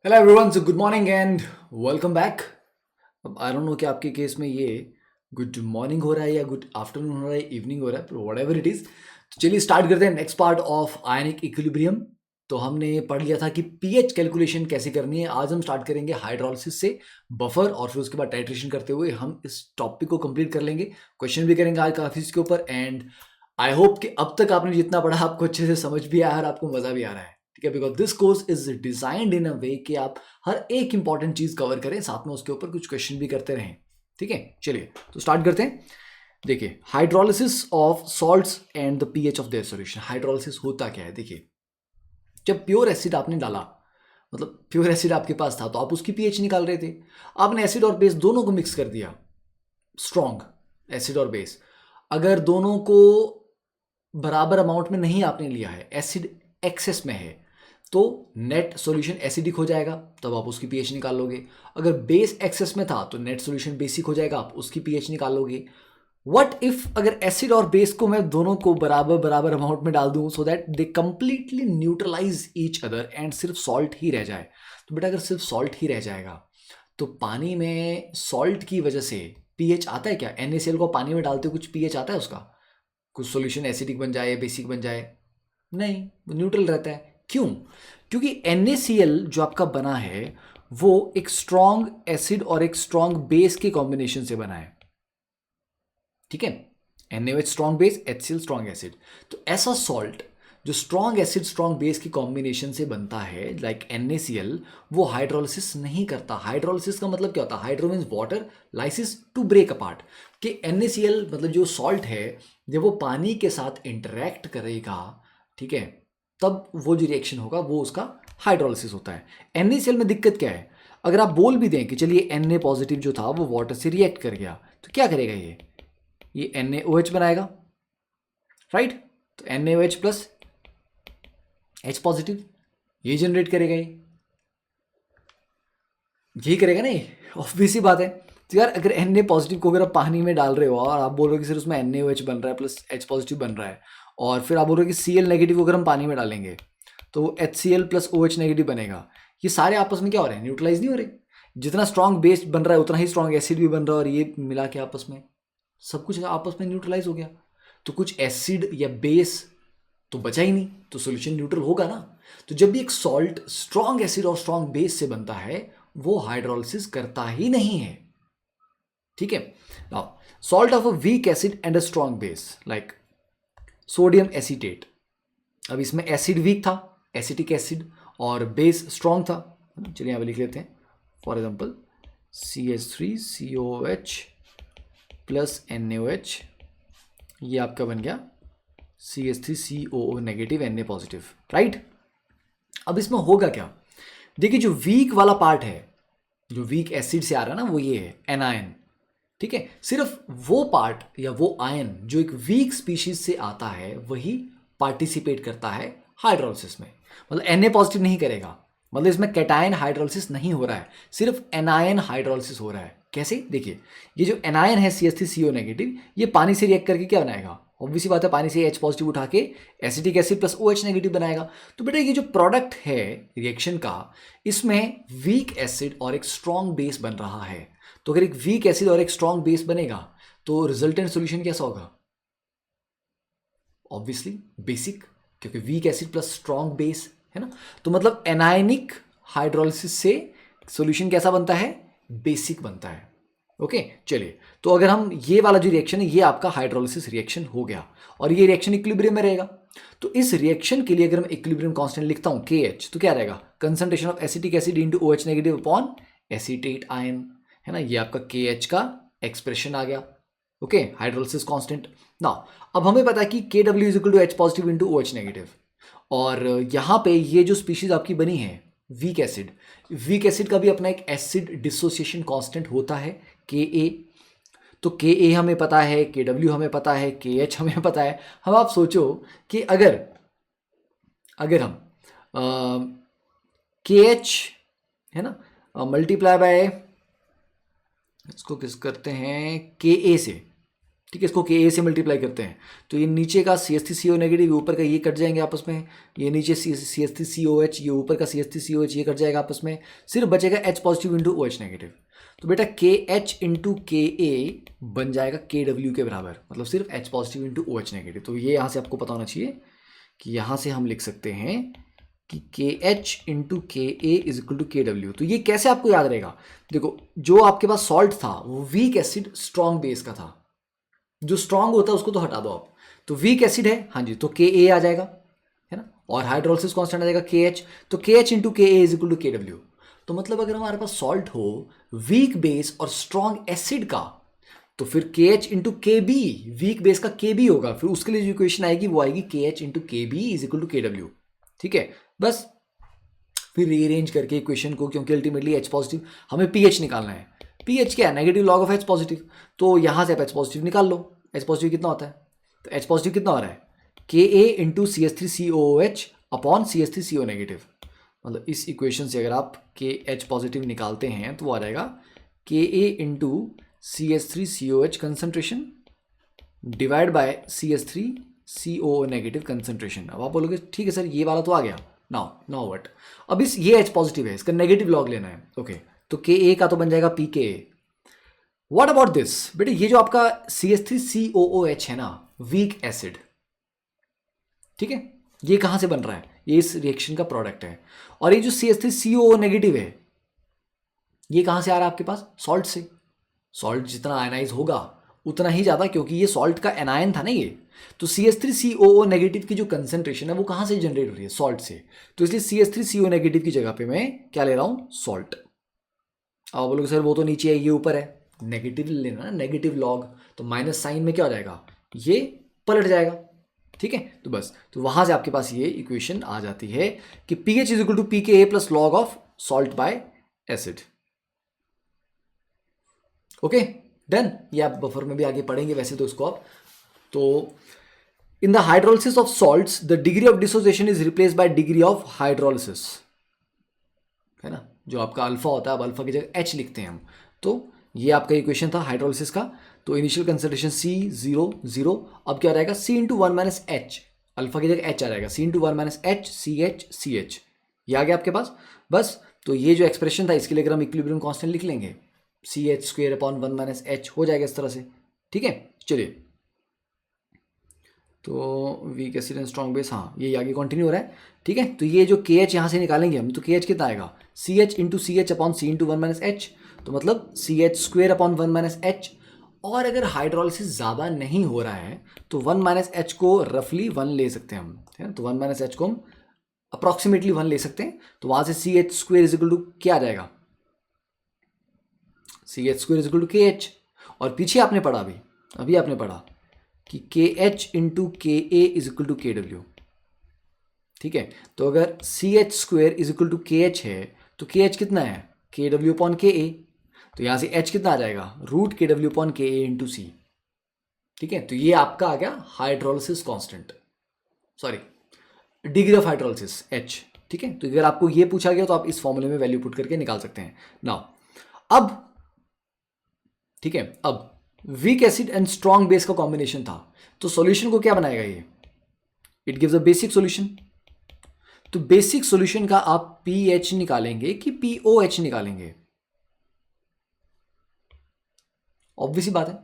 Hello everyone, so good morning and welcome back. अब I don't know कि आपके case में ये गुड मॉर्निंग हो रहा है या गुड आफ्टरनून हो रहा है, इवनिंग हो रहा है, वट एवर इट इज़। तो चलिए स्टार्ट करते हैं next part of ionic equilibrium. तो हमने पढ़ लिया था कि पीएच कैलकुलेशन कैसे करनी है। आज हम स्टार्ट करेंगे हाइड्रोलिसिस से बफर, और फिर उसके बाद टाइट्रेशन करते हुए हम इस टॉपिक को कंप्लीट कर लेंगे। क्वेश्चन भी करेंगे आज काफ़ी इसके ऊपर, एंड आई होप कि अब तक आपने जितना पढ़ा आपको अच्छे से समझ भी आया और आपको मज़ा भी आ रहा है। ठीक है, because this course is designed in a way कि आप हर एक इंपॉर्टेंट चीज कवर करें, साथ में उसके ऊपर कुछ क्वेश्चन भी करते रहें। ठीक है, चलिए तो स्टार्ट करते हैं। देखिए, hydrolysis of salts and the pH of their solution. Hydrolysis होता क्या है? देखिए, जब प्योर एसिड आपने डाला, मतलब प्योर एसिड आपके पास था, तो आप उसकी पीएच निकाल रहे थे। आपने एसिड और बेस दोनों को मिक्स कर दिया, स्ट्रॉन्ग एसिड और बेस। अगर दोनों को बराबर अमाउंट में नहीं आपने लिया है, एसिड एक्सेस में है, तो नेट सॉल्यूशन एसिडिक हो जाएगा, तब आप उसकी पीएच निकाल लोगे। अगर बेस एक्सेस में था तो नेट सॉल्यूशन बेसिक हो जाएगा, आप उसकी पीएच निकाल लोगे। व्हाट इफ अगर एसिड और बेस को मैं दोनों को बराबर बराबर अमाउंट में डाल दूं, so that they completely neutralize each other and सिर्फ सॉल्ट ही रह जाए। तो बेटा, अगर सिर्फ सॉल्ट ही रह जाएगा तो पानी में सॉल्ट की वजह से पीएच आता है क्या? NaCl को पानी में डालते कुछ पीएच आता है उसका? कुछ सॉल्यूशन एसिडिक बन जाए, बेसिक बन जाए? नहीं, वो न्यूट्रल रहता है। क्यों? क्योंकि NaCl जो आपका बना है वो एक स्ट्रॉन्ग एसिड और एक स्ट्रॉन्ग बेस के कॉम्बिनेशन से बना है। ठीक है, NaOH strong base, HCl strong acid. तो ऐसा सॉल्ट जो स्ट्रॉन्ग एसिड स्ट्रॉन्ग बेस की कॉम्बिनेशन से बनता है, लाइक NaCl, वो हाइड्रोलिसिस नहीं करता। हाइड्रोलिसिस का मतलब क्या होता है? Hydro means water, lysis to break apart. कि NaCl मतलब जो सॉल्ट है, जब वो पानी के साथ इंटरेक्ट करेगा, ठीक है, तब वो जो रिएक्शन होगा वो उसका हाइड्रोलिसिस होता है। NaCl में दिक्कत क्या है? अगर आप बोल भी दें कि चलिए Na पॉजिटिव जो था वो वाटर से रिएक्ट कर गया, तो क्या करेगा ये NaOH बनाएगा, राइट? तो NaOH प्लस H पॉजिटिव, ये जनरेट करेगा, ये यही करेगा ना, ये ऑब्वियस सी बात है। तो यार, अगर Na पॉजिटिव को अगर आप पानी में डाल रहे हो और आप बोल रहे हो कि सिर्फ उसमें NaOH बन रहा है प्लस H पॉजिटिव बन रहा है, और फिर आप बोल रहे हो कि Cl नेगेटिव को अगर हम पानी में डालेंगे तो HCl प्लस OH नेगेटिव बनेगा, ये सारे आपस में क्या हो रहे हैं? न्यूट्रलाइज नहीं हो रहे? जितना स्ट्रॉन्ग बेस बन रहा है उतना ही स्ट्रॉन्ग एसिड भी बन रहा है, और ये मिला के आपस में सब कुछ आपस में न्यूट्रलाइज हो गया। तो कुछ एसिड या बेस तो बचा ही नहीं, तो सॉल्यूशन न्यूट्रल होगा ना। तो जब भी एक सॉल्ट स्ट्रॉन्ग एसिड और स्ट्रॉन्ग बेस से बनता है, वो हाइड्रोलिसिस करता ही नहीं है। ठीक है, now salt of a week acid and a strong base like sodium acetate. अब इसमें एसिड वीक था, एसिटिक एसिड, और बेस स्ट्रॉन्ग था। चलिए यहाँ पे लिख लेते हैं, for example CH3COOH plus NaOH, ये आपका बन गया CH3COO negative Na positive, right? अब इसमें होगा क्या? देखिए, जो वीक वाला पार्ट है, जो वीक एसिड से आ रहा है ना, वो ये है एनायन। ठीक है, सिर्फ वो पार्ट या वो आयन जो एक वीक स्पीशीज से आता है वही पार्टिसिपेट करता है हाइड्रोलिसिस में। मतलब Na पॉजिटिव नहीं करेगा, मतलब इसमें कैटायन हाइड्रोलिसिस नहीं हो रहा है, सिर्फ एनायन हाइड्रोलिसिस हो रहा है। कैसे? देखिए, ये जो एनायन है CH3CO नेगेटिव, ये पानी से रिएक्ट करके क्या बनाएगा? ऑब्वियसली बात है, पानी से H पॉजिटिव उठा के acetic acid plus OH negative बनाएगा। तो बेटा, ये जो प्रोडक्ट है रिएक्शन का, इसमें वीक एसिड और एक स्ट्रॉन्ग बेस बन रहा है। तो अगर एक वीक एसिड और एक स्ट्रॉन्ग बेस बनेगा तो रिजल्टेंट सॉल्यूशन कैसा होगा? ऑब्वियसली बेसिक, क्योंकि weak acid plus strong base है ना। तो मतलब एनायनिक हाइड्रोलिसिस से सॉल्यूशन कैसा बनता है? बेसिक बनता है। ओके, चलिए, तो अगर हम ये वाला जो रिएक्शन है, ये आपका हाइड्रोलिसिस रिएक्शन हो गया, और ये रिएक्शन इक्विलिब्रियम में रहेगा। तो इस रिएक्शन के लिए अगर मैं इक्विलिब्रियम कांस्टेंट लिखता हूं KH, तो क्या रहेगा? Concentration of acetic acid into OH negative upon acetate ion, है ना। ये आपका KH का एक्सप्रेशन आ गया। Okay, hydrolysis constant. नाउ अब हमें पता है कि KW is equal to H positive into OH negative, और यहाँ पे ये जो स्पीशीज आपकी बनी है वीक एसिड, वीक एसिड का भी अपना एक एसिड डिसोसिएशन कांस्टेंट होता है Ka। तो Ka हमें पता है, KW हमें पता है, KH हमें पता है। हम आप सोचो कि अगर अगर हम KH, है ना, मल्टीप्लाई बाय, इसको किस करते हैं, Ka से, ठीक है, इसको Ka से मल्टीप्लाई करते हैं तो ये नीचे का CH3CO नेगेटिव, ऊपर का ये कट जाएंगे आपस में, ये नीचे CH3COH, ये ऊपर का CH3COH, ये कट जाएगा आपस में, सिर्फ बचेगा H positive into OH negative. तो बेटा KH इंटू Ka बन जाएगा KW के बराबर, मतलब सिर्फ H positive into OH negative. तो ये यहाँ से आपको पता होना चाहिए कि यहाँ से हम लिख सकते हैं कि KH into Ka is equal to KW। तो ये कैसे आपको याद रहेगा? देखो, जो आपके पास सॉल्ट था वो वीक एसिड स्ट्रॉन्ग बेस का था, जो स्ट्रांग होता है उसको तो हटा दो आप, तो वीक एसिड है, हाँ जी, तो Ka आ जाएगा, है ना, और हाइड्रोलिसिस कांस्टेंट आ जाएगा KH, तो KH into Ka is equal to KW। तो मतलब अगर हमारे पास सॉल्ट हो वीक बेस और स्ट्रॉन्ग एसिड का, तो फिर KH into KB, weak base का KB होगा, फिर उसके लिए जो इक्वेशन आएगी वो आएगी KH into KB is equal to KW। ठीक है, बस फिर रीअरेंज करके इक्वेशन को, क्योंकि अल्टीमेटली H पॉजिटिव हमें pH निकालना है, pH क्या है, negative log of H positive, तो यहाँ से आप H पॉजिटिव निकाल लो। H पॉजिटिव कितना होता है, तो H पॉजिटिव कितना हो रहा है, Ka into CH3COOH upon CH3CO negative. मतलब इस इक्वेशन से अगर आप H पॉजिटिव निकालते हैं तो वो आ जाएगा Ka into CH3COH concentration divide by CH3CO negative concentration. अब आप बोलोगे ठीक है सर ये वाला तो आ गया, नाउ व्हाट, अब इस ये H पॉजिटिव है, इसका नेगेटिव लॉग लेना है, ओके, तो Ka का तो बन जाएगा pKa। व्हाट अबाउट दिस बेटे, ये जो आपका CH3COOH है ना, वीक एसिड, ठीक है, ये कहां से बन रहा है, ये इस रिएक्शन का प्रोडक्ट है, और ये जो CH3COO नेगेटिव है ये कहां से आ रहा है आपके पास, सॉल्ट से। सॉल्ट जितना आयनाइज होगा उतना ही ज़्यादा, क्योंकि ये सॉल्ट का एनायन था ना ये, तो CH3COO नेगेटिव की जो कंसंट्रेशन है वो कहाँ से जनरेट हो रही है, सॉल्ट से, तो इसलिए CH3CO नेगेटिव की जगह पे मैं क्या ले रहा हूँ, सॉल्ट। अब बोलोगे सर वो तो नीचे है ये ऊपर है, नेगेटिव लेना ना, नेगेटिव लॉग, तो माइनस साइन में क्या हो जाएगा, ये पलट जाएगा। ठीक है, तो बस, तो वहाँ से आपके पास ये इक्वेशन आ जाती है कि pH is equal to pKa plus log of salt by acid. Okay done, ये आप बफर में भी आगे पढ़ेंगे वैसे तो इसको आप। तो in the hydrolysis of salts the degree of dissociation is replace by degree of hydrolysis, है ना, जो आपका अल्फा होता है अब अल्फा की जगह H लिखते हैं हम। तो ये आपका इक्वेशन था हाइड्रोलिसिस का, तो इनिशियल कंसंट्रेशन C 0 0, अब क्या रहेगा C into 1 minus H, alpha की जगह H आ जाएगा, C into 1 minus H CH, ये आ गया आपके पास। बस, तो ये जो एक्सप्रेशन था इसके लिए अगर हम इक्विलिब्रियम कांस्टेंट लिख लेंगे CH square upon 1 minus H हो जाएगा इस तरह से। ठीक है, चलिए, तो week acid and strong base, हाँ ये आगे कंटिन्यू हो रहा है। ठीक है, तो ये जो KH यहाँ से निकालेंगे हम, तो KH कितना आएगा, CH into CH upon C into 1 minus H, तो मतलब CH square upon 1 minus H. और अगर हाइड्रोलिसिस ज़्यादा नहीं हो रहा है तो 1 माइनस एच को रफली 1 ले सकते हैं हम, है ना, तो 1 माइनस एच को हम अप्रॉक्सीमेटली 1 ले सकते हैं, तो वहाँ से CH square is equal to क्या आ जाएगा, CH square is equal to KH। और पीछे आपने पढ़ा अभी आपने पढ़ा कि KH into KA is equal to KW। ठीक है, तो अगर CH square is equal to KH है तो KH कितना है, KW अपॉन KA, तो यहाँ से H कितना आ जाएगा, root KW upon KA into C। ठीक है, तो ये आपका आ गया hydrolysis constant, sorry degree of hydrolysis H। ठीक है, तो अगर आपको ये पूछा गया तो आप इस फॉर्मूले में वैल्यू पुट करके निकाल सकते हैं। नाउ अब ठीक है, अब week acid and strong base का कॉम्बिनेशन था, तो सॉल्यूशन को क्या बनाएगा ये, it gives a basic solution. तो बेसिक सॉल्यूशन का आप pH निकालेंगे कि POH निकालेंगे, ऑब्वियस ही बात है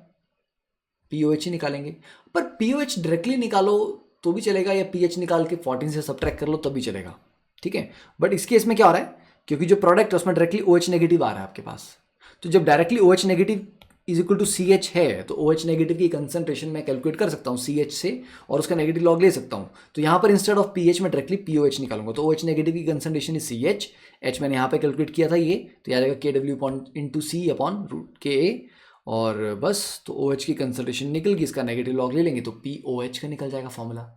POH ही निकालेंगे, पर POH डायरेक्टली निकालो तो भी चलेगा, या pH निकाल के 14 से सब्ट्रैक्ट कर लो तब भी चलेगा। ठीक है, बट इस केस में क्या हो रहा है, क्योंकि जो प्रोडक्ट है उसमें डायरेक्टली OH नेगेटिव आ रहा है आपके पास, तो जब directly OH negative is equal to CH है तो OH नेगेटिव की कंसंट्रेशन मैं कैलकुलेट कर सकता हूँ CH से और उसका नेगेटिव लॉग ले सकता हूँ। तो यहाँ पर इंस्टेड ऑफ pH में डायरेक्टली POH निकालूंगा, तो OH नेगेटिव की कंसंट्रेशन इज CH, H मैंने यहाँ पे कैलकुलेट किया था ये, तो याद आएगा KW upon into C upon root KA, और बस तो OH की कंसंट्रेशन निकल गई, इसका नेगेटिव लॉग ले लेंगे तो POH का निकल जाएगा फॉर्मूला।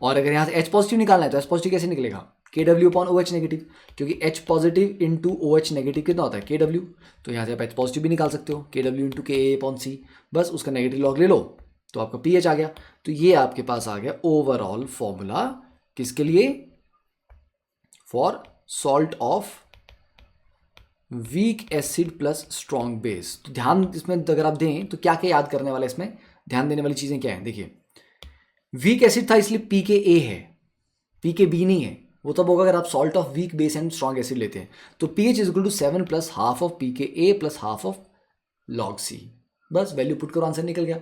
और अगर यहाँ से H पॉजिटिव निकालना है तो H पॉजिटिव कैसे निकलेगा, KW अपॉन OH नेगेटिव, क्योंकि H positive into OH negative कितना होता है KW, तो यहाँ से आप H पॉजिटिव भी निकाल सकते हो KW into KA upon C, बस उसका नेगेटिव लॉग ले लो तो आपका pH आ गया। तो ये आपके पास आ गया ओवरऑल फॉर्मूला किसके लिए, for salt of weak acid plus strong base. तो ध्यान इसमें अगर आप दें तो क्या क्या याद करने वाला है इसमें, ध्यान देने वाली चीज़ें क्या हैं, देखिए वीक एसिड था इसलिए पी के ए है, पी के बी नहीं है। वो तब होगा अगर आप salt of weak base and strong acid लेते हैं। तो P H is equal to 7 plus half of P K A plus half of log C. बस वैल्यू पुट करो, आंसर निकल गया।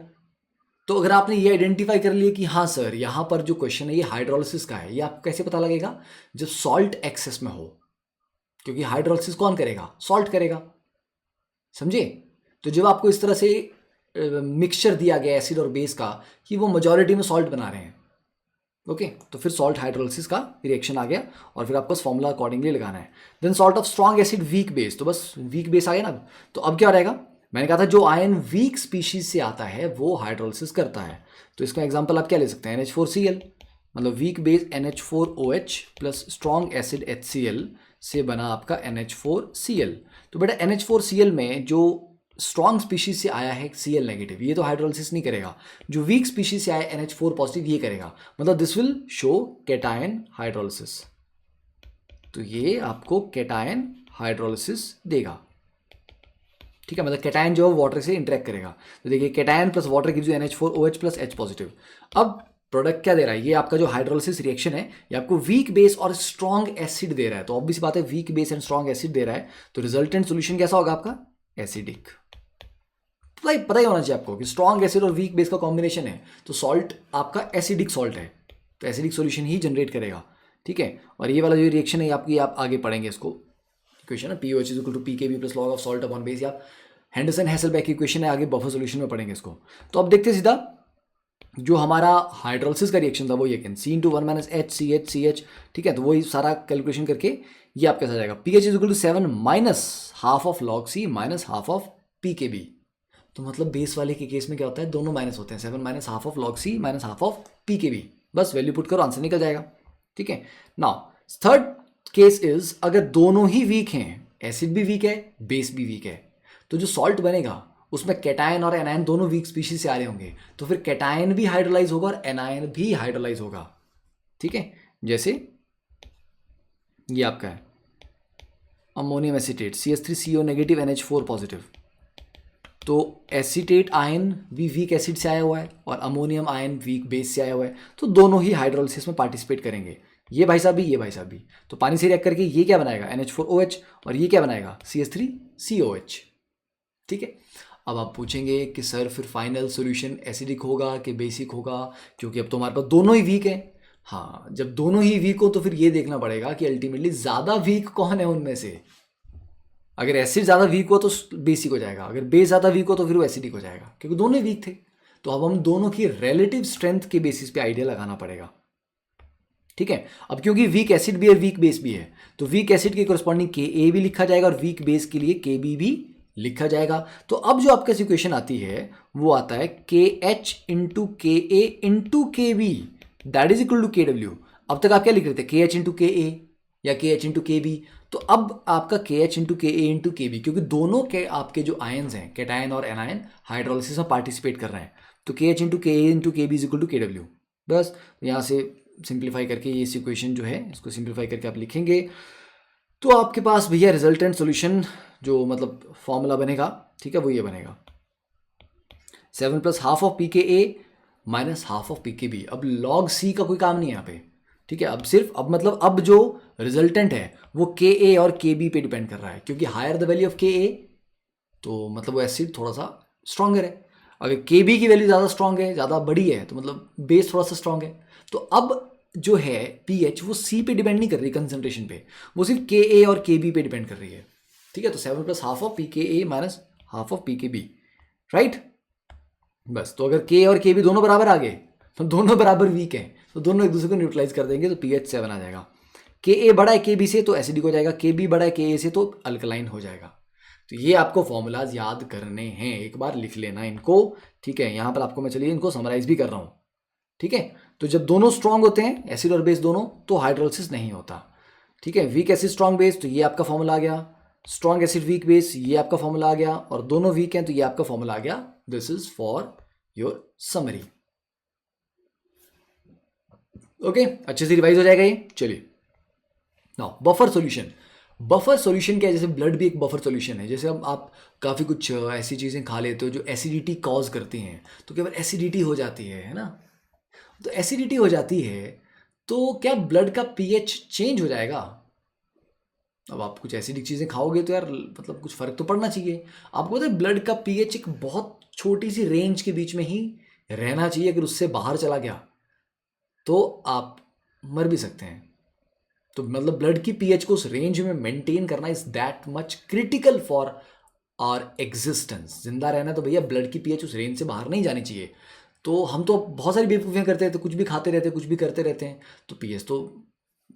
तो अगर आपने ये आइडेंटिफाई कर लिया कि हाँ सर यहाँ पर जो क्वेश्चन है ये हाइड्रोलिसिस का है, ये आपको कैसे पता लगेगा, जब सॉल्ट एक्सेस में हो, क्योंकि हाइड्रोलिसिस कौन करेगा, सॉल्ट करेगा, समझे। तो जब आपको इस तरह से मिक्सचर दिया गया एसिड और बेस का कि वो मेजॉरिटी में सॉल्ट बना रहे हैं, ओके, तो फिर सॉल्ट हाइड्रोलिसिस का रिएक्शन आ गया और फिर आपको फॉर्मूला अकॉर्डिंगली लगाना है। Then salt of strong acid weak base, तो बस वीक बेस आ गया ना। तो अब क्या रहेगा, मैंने कहा था जो आयन वीक स्पीशीज से आता है वो हाइड्रोलिसिस करता है। तो इसका एग्जांपल आप क्या ले सकते हैं, NH4Cl, मतलब weak base NH4OH plus strong acid HCl से बना आपका NH4Cl। तो बेटा NH4Cl में जो स्ट्रॉन्ग स्पीशीज से आया है Cl नेगेटिव, ये तो हाइड्रोलिसिस नहीं करेगा। जो वीक स्पीशीज से आया NH4 पॉजिटिव ये करेगा, मतलब this will show cation hydrolysis. तो ये आपको कैटायन हाइड्रोलिसिस देगा, ठीक है, मतलब कैटायन जो है वाटर से इंटरेक्ट करेगा। तो देखिए cation plus water gives you NH4OH plus H positive. अब प्रोडक्ट क्या दे रहा है, ये आपका जो हाइड्रोलिसिस रिएक्शन है ये आपको वीक बेस और स्ट्रॉन्ग एसिड दे रहा है। तो ऑब्वियस बात है weak base and strong acid दे रहा है, तो रिजल्टेंट सोल्यूशन कैसा होगा आपका, एसिडिक। पता ही होना चाहिए आपको कि स्ट्रॉन्ग एसिड और वीक बेस का कॉम्बिनेशन है, तो सॉल्ट आपका एसिडिक सॉल्ट है, तो एसिडिक सॉल्यूशन ही जनरेट करेगा, ठीक है। और ये वाला जो रिएक्शन है आपकी, आप आगे पढ़ेंगे इसको, इक्वेशन है POH is equal to PKB plus log of salt upon base, या हेंडरसन हैसेलबैक की इक्वेशन है, आगे बफर सॉल्यूशन में पढ़ेंगे इसको। तो अब देखते हैं सीधा जो हमारा हाइड्रोलिसिस का रिएक्शन था वो ये C into 1 minus H CH, ठीक है। तो वही सारा कैलकुलेशन करके ये आपका कैसा जाएगा, PH is equal to 7 minus half of log C minus half of PKB। तो मतलब बेस वाले के केस में क्या होता है, दोनों माइनस होते हैं, 7 minus half of log C minus half of PKB। बस वैल्यू पुट करो, आंसर निकल जाएगा, ठीक है। नाउ थर्ड केस इज अगर दोनों ही वीक हैं, एसिड भी वीक है बेस भी वीक है, तो जो सॉल्ट बनेगा उसमें कैटायन और एनायन दोनों वीक स्पीशीज से आ रहे होंगे, तो फिर कैटायन भी हाइड्रोलाइज होगा और एनायन भी हाइड्रोलाइज होगा, ठीक है। जैसे ये आपका है ammonium acetate CH3CO negative NH4 positive, तो एसीटेट आयन भी वीक एसिड से आया हुआ है और अमोनियम आयन वीक बेस से आया हुआ है, तो दोनों ही हाइड्रोलिसिस में पार्टिसिपेट करेंगे, ये भाई साहब भी ये भाई साहब भी। तो पानी से रिएक्ट करके ये क्या बनाएगा NH4OH और ये क्या बनाएगा CH3COH, ठीक है। अब आप पूछेंगे कि सर फिर फाइनल सॉल्यूशन एसिडिक होगा कि बेसिक होगा, क्योंकि अब तो हमारे पास दोनों ही वीक है। हाँ, जब दोनों ही वीक हो तो फिर ये देखना पड़ेगा कि अल्टीमेटली ज़्यादा वीक कौन है उनमें से। अगर एसिड ज़्यादा वीक हो तो बेसिक हो जाएगा, अगर बेस ज़्यादा वीक हो तो फिर वो एसिडिक हो जाएगा, क्योंकि दोनों ही वीक थे। तो अब हम दोनों की रिलेटिव स्ट्रेंथ के बेसिस पे आइडिया लगाना पड़ेगा, ठीक है। अब क्योंकि वीक एसिड भी है वीक बेस भी है, तो वीक एसिड के कोरस्पॉन्डिंग Ka भी लिखा जाएगा और वीक बेस के लिए Kb भी लिखा जाएगा। तो अब जो आपके इक्वेशन आती है वो आता है KH into KA into KB, that is equal to KW। अब तक आप क्या लिख रहे थे, KH इंटू KA या KH इंटू KB, तो अब आपका KH into KA into KB, क्योंकि दोनों के आपके जो आयन्स हैं कैटायन और एनायन हाइड्रोलिसिस में पार्टिसिपेट कर रहे हैं, तो KH into KA into KB is equal to KW। बस यहाँ से सिंप्लीफाई करके ये इक्वेशन जो है इसको सिंप्लीफाई करके आप लिखेंगे, तो आपके पास भैया रिजल्टेंट सॉल्यूशन जो मतलब फॉर्मूला बनेगा, ठीक है, वो ये बनेगा 7 plus half of PKA minus half of PKB। अब लॉग C का कोई काम नहीं है यहाँ पे, ठीक है। अब सिर्फ अब मतलब अब जो रिजल्टेंट है वो KA और KB पे डिपेंड कर रहा है, क्योंकि higher the value of KA तो मतलब वो एसिड थोड़ा सा स्ट्रॉन्गर है, अगर KB की वैल्यू ज़्यादा स्ट्रॉन्ग है, ज़्यादा बड़ी है, तो मतलब बेस थोड़ा सा स्ट्रॉन्ग है। तो अब जो है pH वो C पे डिपेंड नहीं कर रही कंसंट्रेशन पे, वो सिर्फ KA और KB पे डिपेंड कर रही है, ठीक है। तो 7 plus half of PKA minus half of PKB, right. बस तो अगर K और KB दोनों बराबर आ गए तो दोनों बराबर वीक हैं, तो दोनों एक दूसरे को न्यूट्रलाइज कर देंगे, तो pH 7 आ जाएगा। Ka बड़ा है KB से तो एसिडिक हो जाएगा, KB बड़ा है Ka से तो अल्कलाइन हो जाएगा। तो ये आपको फॉर्मूलाज याद करने हैं, एक बार लिख लेना इनको, ठीक है। यहाँ पर आपको मैं चलिए इनको समराइज भी कर रहा हूँ, ठीक है। तो जब दोनों स्ट्रॉन्ग होते हैं एसिड और बेस दोनों, तो हाइड्रोलिसिस नहीं होता, ठीक है। वीक एसिड स्ट्रॉन्ग बेस, तो ये आपका फॉर्मूला आ गया, स्ट्रॉन्ग एसिड वीक बेस, ये आपका फॉर्मूला आ गया, और दोनों वीक हैं तो ये आपका फॉर्मूला आ गया। This is for your summary, okay. अच्छे से रिवाइज हो जाएगा ये, चलिए। Now buffer solution, buffer solution क्या है, जैसे ब्लड भी एक बफर सॉल्यूशन है। जैसे अब आप काफ़ी कुछ ऐसी चीज़ें खा लेते हो जो एसिडिटी कॉज करती हैं, तो केवल एसिडिटी हो जाती है ना। तो एसिडिटी हो जाती है तो क्या ब्लड का पीएच चेंज हो जाएगा? अब आप कुछ एसिडिक चीज़ें खाओगे तो यार मतलब कुछ फ़र्क तो पड़ना चाहिए। आपको पता है ब्लड का पीएच एक बहुत छोटी सी रेंज के बीच में ही रहना चाहिए, अगर उससे बाहर चला गया तो आप मर भी सकते हैं। तो मतलब ब्लड की पीएच को उस रेंज में मेंटेन करना is that much critical for our existence. जिंदा रहना तो भैया ब्लड की पीएच उस रेंज से बाहर नहीं जानी चाहिए। तो हम तो बहुत सारी बेवकूफ़ियाँ करते हैं, तो कुछ भी खाते रहते हैं, कुछ भी करते रहते हैं, तो पीएच तो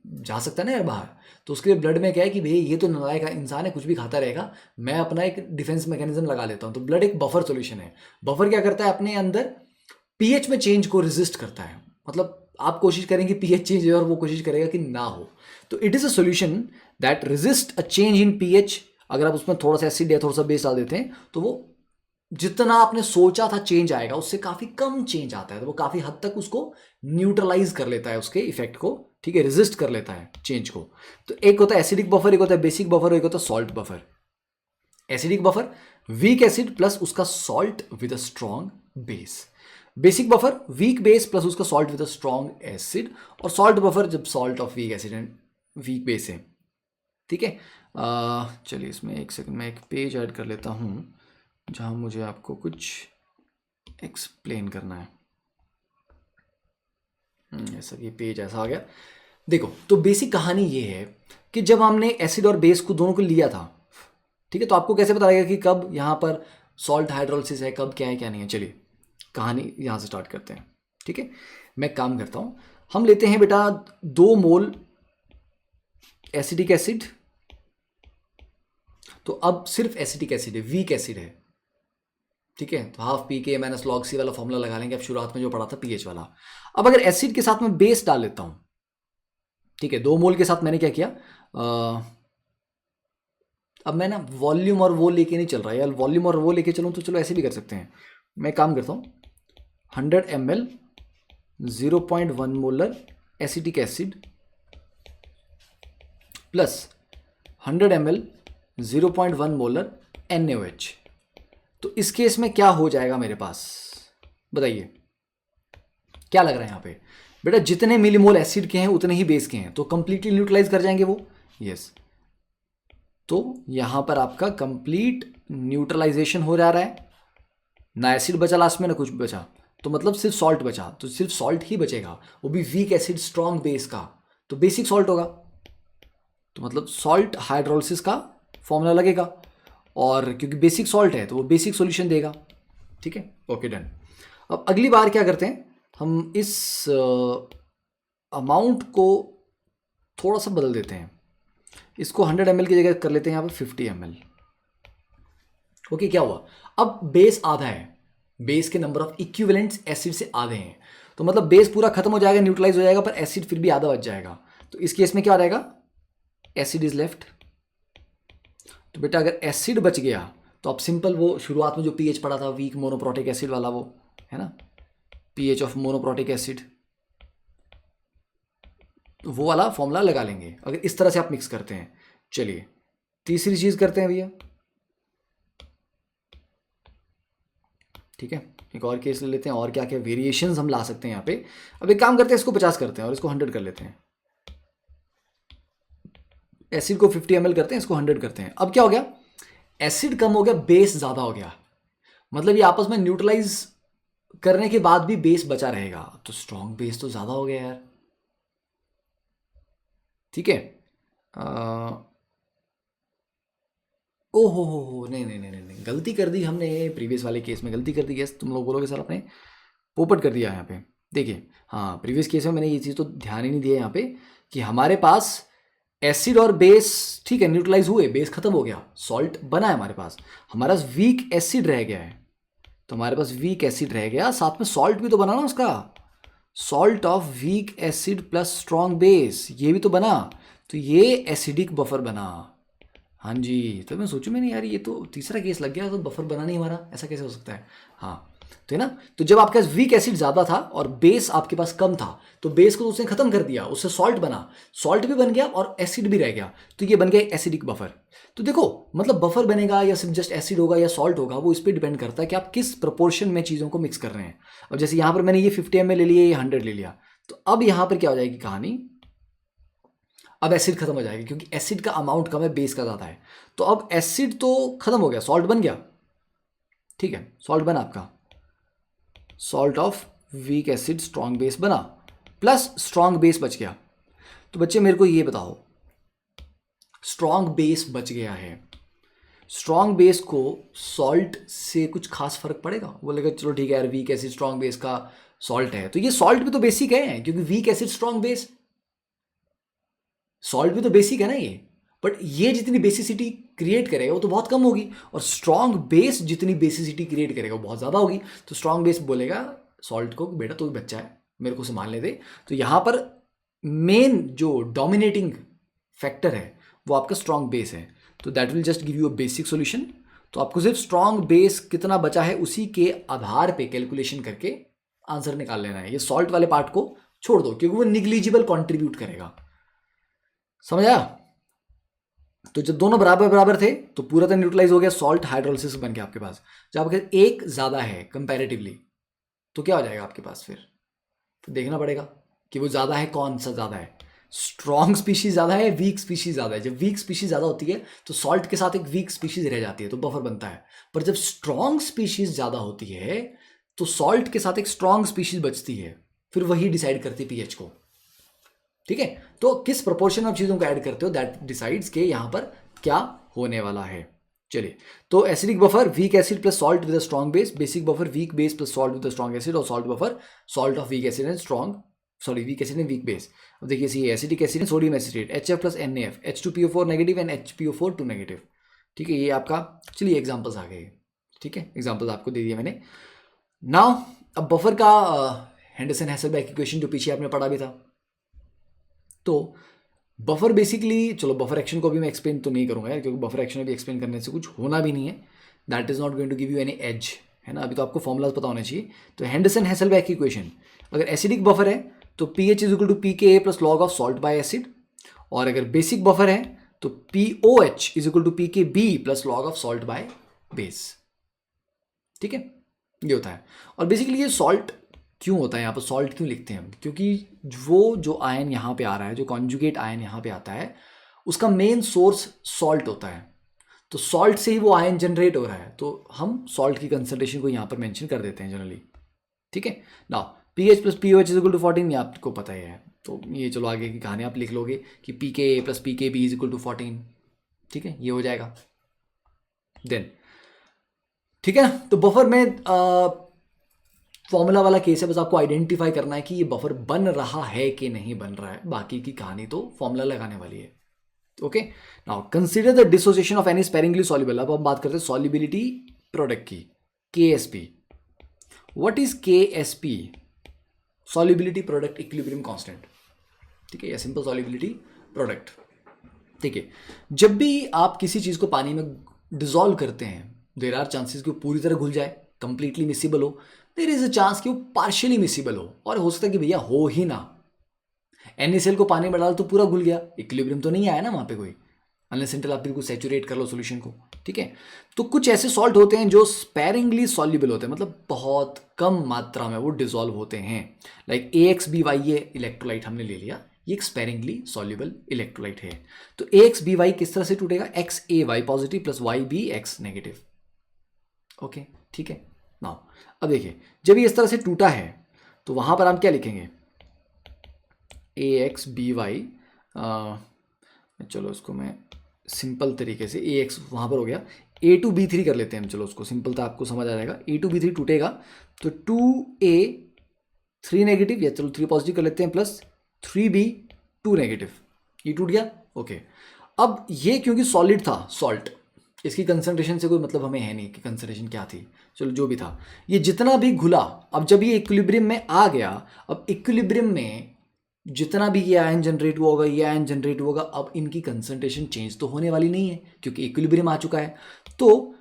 जा सकता है ना यार बाहर। तो उसके लिए ब्लड में क्या है कि भैया ये तो नालायक इंसान है, कुछ भी खाता रहेगा, मैं अपना एक डिफेंस मैकेनिज्म लगा लेता हूँ। तो ब्लड एक बफर सॉल्यूशन है। बफर क्या करता है, अपने अंदर पीएच में चेंज को रेजिस्ट करता है। मतलब आप कोशिश करेंगे पीएच चेंज हो और वो कोशिश करेगा कि ना हो। तो it is a solution that resist a change in pH. अगर आप उसमें थोड़ा सा एसिड या थोड़ा सा बेस डाल देते हैं तो वो जितना आपने सोचा था चेंज आएगा उससे काफी कम चेंज आता है। तो वो काफी हद तक उसको न्यूट्रलाइज कर लेता है, उसके इफेक्ट को, ठीक है, रेजिस्ट कर लेता है चेंज को। तो एक होता है एसिडिक बफर, एक होता है बेसिक बफर, एक होता है salt buffer. Acidic buffer weak acid plus उसका salt with a strong base. Basic buffer weak base plus उसका salt with a strong acid. और सॉल्ट बफर जब salt of weak acid and weak base है। ठीक है, चलिए इसमें एक सेकंड में एक पेज ऐड कर लेता हूँ जहाँ मुझे आपको कुछ एक्सप्लेन करना है। ऐसा ये पेज ऐसा आ गया। देखो, तो बेसिक कहानी ये है कि जब हमने एसिड और बेस को दोनों को लिया था, ठीक है, तो आपको कैसे पता लगेगा कि कब यहाँ पर सॉल्ट हाइड्रोलिसिस है, कब क्या है क्या नहीं है। चलिए कहानी यहाँ से स्टार्ट करते हैं। ठीक है, मैं काम करता हूँ। हम लेते हैं बेटा 2 मोल एसिडिक एसिड। तो अब सिर्फ एसिडिक एसिड है, वीक एसिड है। ठीक है, तो हाफ पी के माइनस लॉग सी वाला फॉर्मूला लगा लेंगे, अब शुरुआत में जो पढ़ा था पीएच वाला। अब अगर एसिड के साथ में बेस डाल लेता हूं, ठीक है, 2 मोल के साथ मैंने क्या किया, अब मैं ना वॉल्यूम और वो लेके नहीं चल रहा है यार। वॉल्यूम और वो लेके चलूँ तो चलो ऐसे भी कर सकते हैं। मैं काम करता हूँ 100 ml 0.1 molar acetic acid plus 100 ml 0.1 molar NaOH। तो इस केस में क्या हो जाएगा मेरे पास, बताइए क्या लग रहा है यहाँ पे? बेटा जितने मिलीमोल एसिड के हैं उतने ही बेस के हैं, तो कंप्लीटली न्यूट्रलाइज कर जाएंगे वो। यस, तो यहां पर आपका कंप्लीट न्यूट्रलाइजेशन हो जा रहा है। ना एसिड बचा लास्ट में ना कुछ बचा, तो मतलब सिर्फ सॉल्ट बचा। तो सिर्फ सॉल्ट ही बचेगा, वो भी वीक एसिड स्ट्रॉन्ग बेस का, तो बेसिक सॉल्ट होगा। तो मतलब सॉल्ट हाइड्रोलिसिस का फॉर्मूला लगेगा, और क्योंकि बेसिक सॉल्ट है तो वो बेसिक सॉल्यूशन देगा। ठीक है, ओके डन। अब अगली बार क्या करते हैं, हम इस अमाउंट को थोड़ा सा बदल देते हैं। इसको 100 ml की जगह कर लेते हैं यहाँ पे 50 ml। ओके, क्या हुआ, अब बेस आधा है, बेस के नंबर ऑफ इक्विवेलेंट्स एसिड से आधे हैं। तो मतलब बेस पूरा खत्म हो जाएगा, न्यूट्रलाइज हो जाएगा, पर एसिड फिर भी आधा बच जाएगा। तो इस केस में क्या आ जाएगा, एसिड इज लेफ्ट। तो बेटा अगर एसिड बच गया तो अब सिंपल वो शुरुआत में जो पीएच पड़ा था वीक मोनोप्रोटिक एसिड वाला, वो है ना, पीएच ऑफ मोनोप्रोटिक एसिड, वो वाला फॉर्मूला लगा लेंगे अगर इस तरह से आप मिक्स करते हैं। चलिए तीसरी चीज करते हैं भैया। ठीक है, एक और केस ले लेते हैं, और क्या क्या वेरिएशंस हम ला सकते हैं यहाँ पे। अब एक काम करते हैं, इसको 50 करते हैं और इसको 100 कर लेते हैं। एसिड को 50 ml करते हैं, इसको 100 करते हैं। अब क्या हो गया, एसिड कम हो गया, बेस ज्यादा हो गया। मतलब ये आपस में न्यूट्रलाइज करने के बाद भी बेस बचा रहेगा, तो स्ट्रॉन्ग बेस तो ज्यादा हो गया यार। ठीक है, ओ हो, नहीं नहीं नहीं नहीं, गलती कर दी हमने, प्रीवियस वाले केस में गलती कर दी। यस, तुम लोग बोलोगे सर आपने पोपट कर दिया यहाँ पे। देखिए हाँ, प्रीवियस केस में मैंने ये चीज़ तो ध्यान ही नहीं दिया यहाँ पे कि हमारे पास एसिड और बेस, ठीक है, न्यूट्रलाइज हुए, बेस खत्म हो गया, सॉल्ट बना है हमारे पास, हमारा वीक एसिड रह गया है। तो हमारे पास वीक एसिड रह गया, साथ में सॉल्ट भी तो बना ना उसका, salt of weak acid plus strong base, ये भी तो बना। तो ये एसिडिक बफर बना। हाँ जी, तो मैं सोचूं मैंने यार ये तो तीसरा केस लग गया, तो बफर बना नहीं हमारा, ऐसा कैसे हो सकता है। हाँ, तो है ना, तो जब आपके पास वीक एसिड ज़्यादा था और बेस आपके पास कम था, तो बेस को तो उसने खत्म कर दिया, उससे सॉल्ट बना, सॉल्ट भी बन गया और एसिड भी रह गया, तो ये बन गया एसिडिक बफर। तो देखो मतलब बफर बनेगा या सिर्फ जस्ट एसिड होगा या सॉल्ट होगा, वो इस पर डिपेंड करता है कि आप किस प्रपोर्शन में चीज़ों को मिक्स कर रहे हैं। अब जैसे यहाँ पर मैंने ये 50 ml ले लिया, ये 100 ले लिया, तो अब यहाँ पर क्या हो जाएगी कहानी, अब एसिड खत्म हो जाएगी क्योंकि एसिड का अमाउंट कम है, बेस का ज़्यादा है। तो अब एसिड तो खत्म हो गया, सॉल्ट बन गया, ठीक है, सॉल्ट बना आपका, salt of weak acid strong base बना, प्लस स्ट्रॉन्ग बेस बच गया। तो बच्चे मेरे को ये बताओ, स्ट्रॉन्ग बेस बच गया है, स्ट्रॉन्ग बेस को सॉल्ट से कुछ खास फर्क पड़ेगा? बोलेगा चलो ठीक है यार, वीक एसिड स्ट्रॉन्ग बेस का सॉल्ट है, तो ये सॉल्ट भी तो बेसिक है, क्योंकि weak acid strong base, salt भी तो बेसिक है ना ये, बट ये जितनी बेसिसिटी क्रिएट करेगा वो तो बहुत कम होगी, और स्ट्रॉन्ग बेस जितनी बेसिसिटी क्रिएट करेगा वो बहुत ज़्यादा होगी। तो स्ट्रॉन्ग बेस बोलेगा सॉल्ट को, बेटा तू भी बच्चा है, मेरे को संभाल ले दे। तो यहाँ पर मेन जो डोमिनेटिंग फैक्टर है वो आपका स्ट्रॉन्ग बेस है, तो that will just give you a basic solution. तो आपको सिर्फ स्ट्रॉन्ग बेस कितना बचा है उसी के आधार पे कैलकुलेशन करके आंसर निकाल लेना है। ये सॉल्ट वाले पार्ट को छोड़ दो क्योंकि वो निग्लिजिबल कॉन्ट्रीब्यूट करेगा, समझ आया? तो जब दोनों बराबर बराबर थे तो पूरा तो न्यूट्रलाइज हो गया, सॉल्ट हाइड्रोलिसिस बन गया आपके पास। जब आपके एक ज़्यादा है कंपैरेटिवली तो क्या हो जाएगा आपके पास, फिर देखना पड़ेगा कि वो ज़्यादा है, कौन सा ज़्यादा है, स्ट्रॉन्ग स्पीशीज ज़्यादा है, वीक स्पीशीज ज़्यादा है। जब वीक स्पीशीज ज़्यादा होती है तो सॉल्ट के साथ एक वीक स्पीशीज रह जाती है तो बफर बनता है, पर जब स्ट्रॉन्ग स्पीशीज ज़्यादा होती है तो सॉल्ट के साथ एक स्ट्रॉन्ग स्पीशीज बचती है, फिर वही डिसाइड करती है पीएच को, ठीक है? तो किस प्रोपोर्शन ऑफ चीज़ों को ऐड करते हो दैट डिसाइड्स के यहाँ पर क्या होने वाला है। चलिए, तो acidic buffer weak acid plus salt with a strong base, basic buffer weak base plus salt with a strong acid, और salt buffer salt of weak acid and strong, sorry weak acid and weak base. अब देखिए C acidic acid sodium acetate HF plus NaF, H2PO4 negative and HPO4 2 negative, ठीक है, ये आपका, चलिए examples आ गए, ठीक है, एग्जाम्पल्स आपको दे दिए मैंने। नाउ अब बफर का हेंडरसन हैसेलबैक इक्वेशन जो पीछे आपने पढ़ा भी था, तो बफर बेसिकली, चलो बफर एक्शन को भी मैं एक्सप्लेन तो नहीं करूंगा यार, क्योंकि बफर एक्शन भी एक्सप्लेन करने से कुछ होना भी नहीं है, that is not going to give you any edge, है ना, अभी तो आपको फॉर्मुलाज पता होने चाहिए। तो हेंडरसन हैसेलबैक इक्वेशन, अगर एसिडिक बफर है तो pH is equal to PKA plus log of salt by acid, और अगर बेसिक बफर है तो POH is equal to PKB plus log of salt by base, ठीक है, ये होता है। और बेसिकली ये सॉल्ट क्यों होता है, यहाँ पर सॉल्ट क्यों लिखते हैं हम, क्योंकि वो जो आयन यहाँ पे आ रहा है, जो कॉन्जुगेट आयन यहाँ पे आता है, उसका मेन सोर्स सॉल्ट होता है, तो सॉल्ट से ही वो आयन जनरेट हो रहा है, तो हम सॉल्ट की कंसंट्रेशन को यहाँ पर मेंशन कर देते हैं जनरली, ठीक है। Now pH plus pOH is equal to 14, ये आपको पता ही है, तो ये चलो आगे की कहानी आप लिख लोगे कि PKA plus PKB is equal to 14, ठीक है, ये हो जाएगा देन, ठीक है ना। तो बफर में फॉर्मूला वाला केस है, बस आपको आइडेंटिफाई करना है कि ये बफर बन रहा है कि नहीं बन रहा है, बाकी की कहानी तो फॉर्मूला लगाने वाली है, okay. Now consider the dissociation of any sparingly soluble, अब हम बात करते हैं सॉल्युबिलिटी प्रोडक्ट की, KSP। What is KSP? Solubility product equilibrium constant, ठीक है, या सिंपल सॉल्युबिलिटी प्रोडक्ट, ठीक है। जब भी आप किसी चीज़ को पानी में डिजोल्व करते हैं, देर आर चांसेस कि वो पूरी तरह घुल जाए, कंप्लीटली मिसिबल हो, देर इज अ चांस कि वो पार्शियली मिसिबल हो, और हो सकता है कि भैया हो ही ना। NaCl को पानी में डाल तो पूरा घुल गया, इक्विलिब्रियम तो नहीं आया ना वहाँ पे कोई, अनलेस अनटिल आप बिल्कुल सैचुरेट कर लो सॉल्यूशन को, ठीक है। तो कुछ ऐसे सॉल्ट होते हैं जो स्पेरिंगली सॉल्युबल होते हैं, मतलब बहुत कम मात्रा में वो डिजोल्व होते हैं, लाइक AXBY, ये इलेक्ट्रोलाइट हमने ले लिया, ये एक स्पेरिंगली सॉल्युबल इलेक्ट्रोलाइट है। तो AXBY किस तरह से टूटेगा, XAY positive plus YBX negative, okay, ठीक है। नाउ अब देखिए, जब ये इस तरह से टूटा है तो वहां पर हम क्या लिखेंगे, AXBY, चलो इसको मैं सिंपल तरीके से, AX वहाँ पर हो गया, A2B3 कर लेते हैं हम, चलो उसको सिंपल था, आपको समझ आ जाएगा। A2B3 टूटेगा तो 2A 3 नेगेटिव, या चलो 3 पॉजिटिव कर लेते हैं, प्लस 3B 2 नेगेटिव, ये टूट गया, ओके। अब ये क्योंकि सॉलिड था, सॉल्ट, इसकी कंसंट्रेशन से कोई मतलब हमें है नहीं कि कंसंट्रेशन क्या थी, चलो जो भी था, ये जितना भी घुला, अब जब ये इक्विलिब्रियम में आ गया, अब इक्विलिब्रियम में जितना भी ये आयन जनरेट हुआ होगा, ये आयन जनरेट होगा, अब इनकी कंसंट्रेशन चेंज तो होने वाली नहीं है क्योंकि इक्विलिब्रियम आ चुका है। तो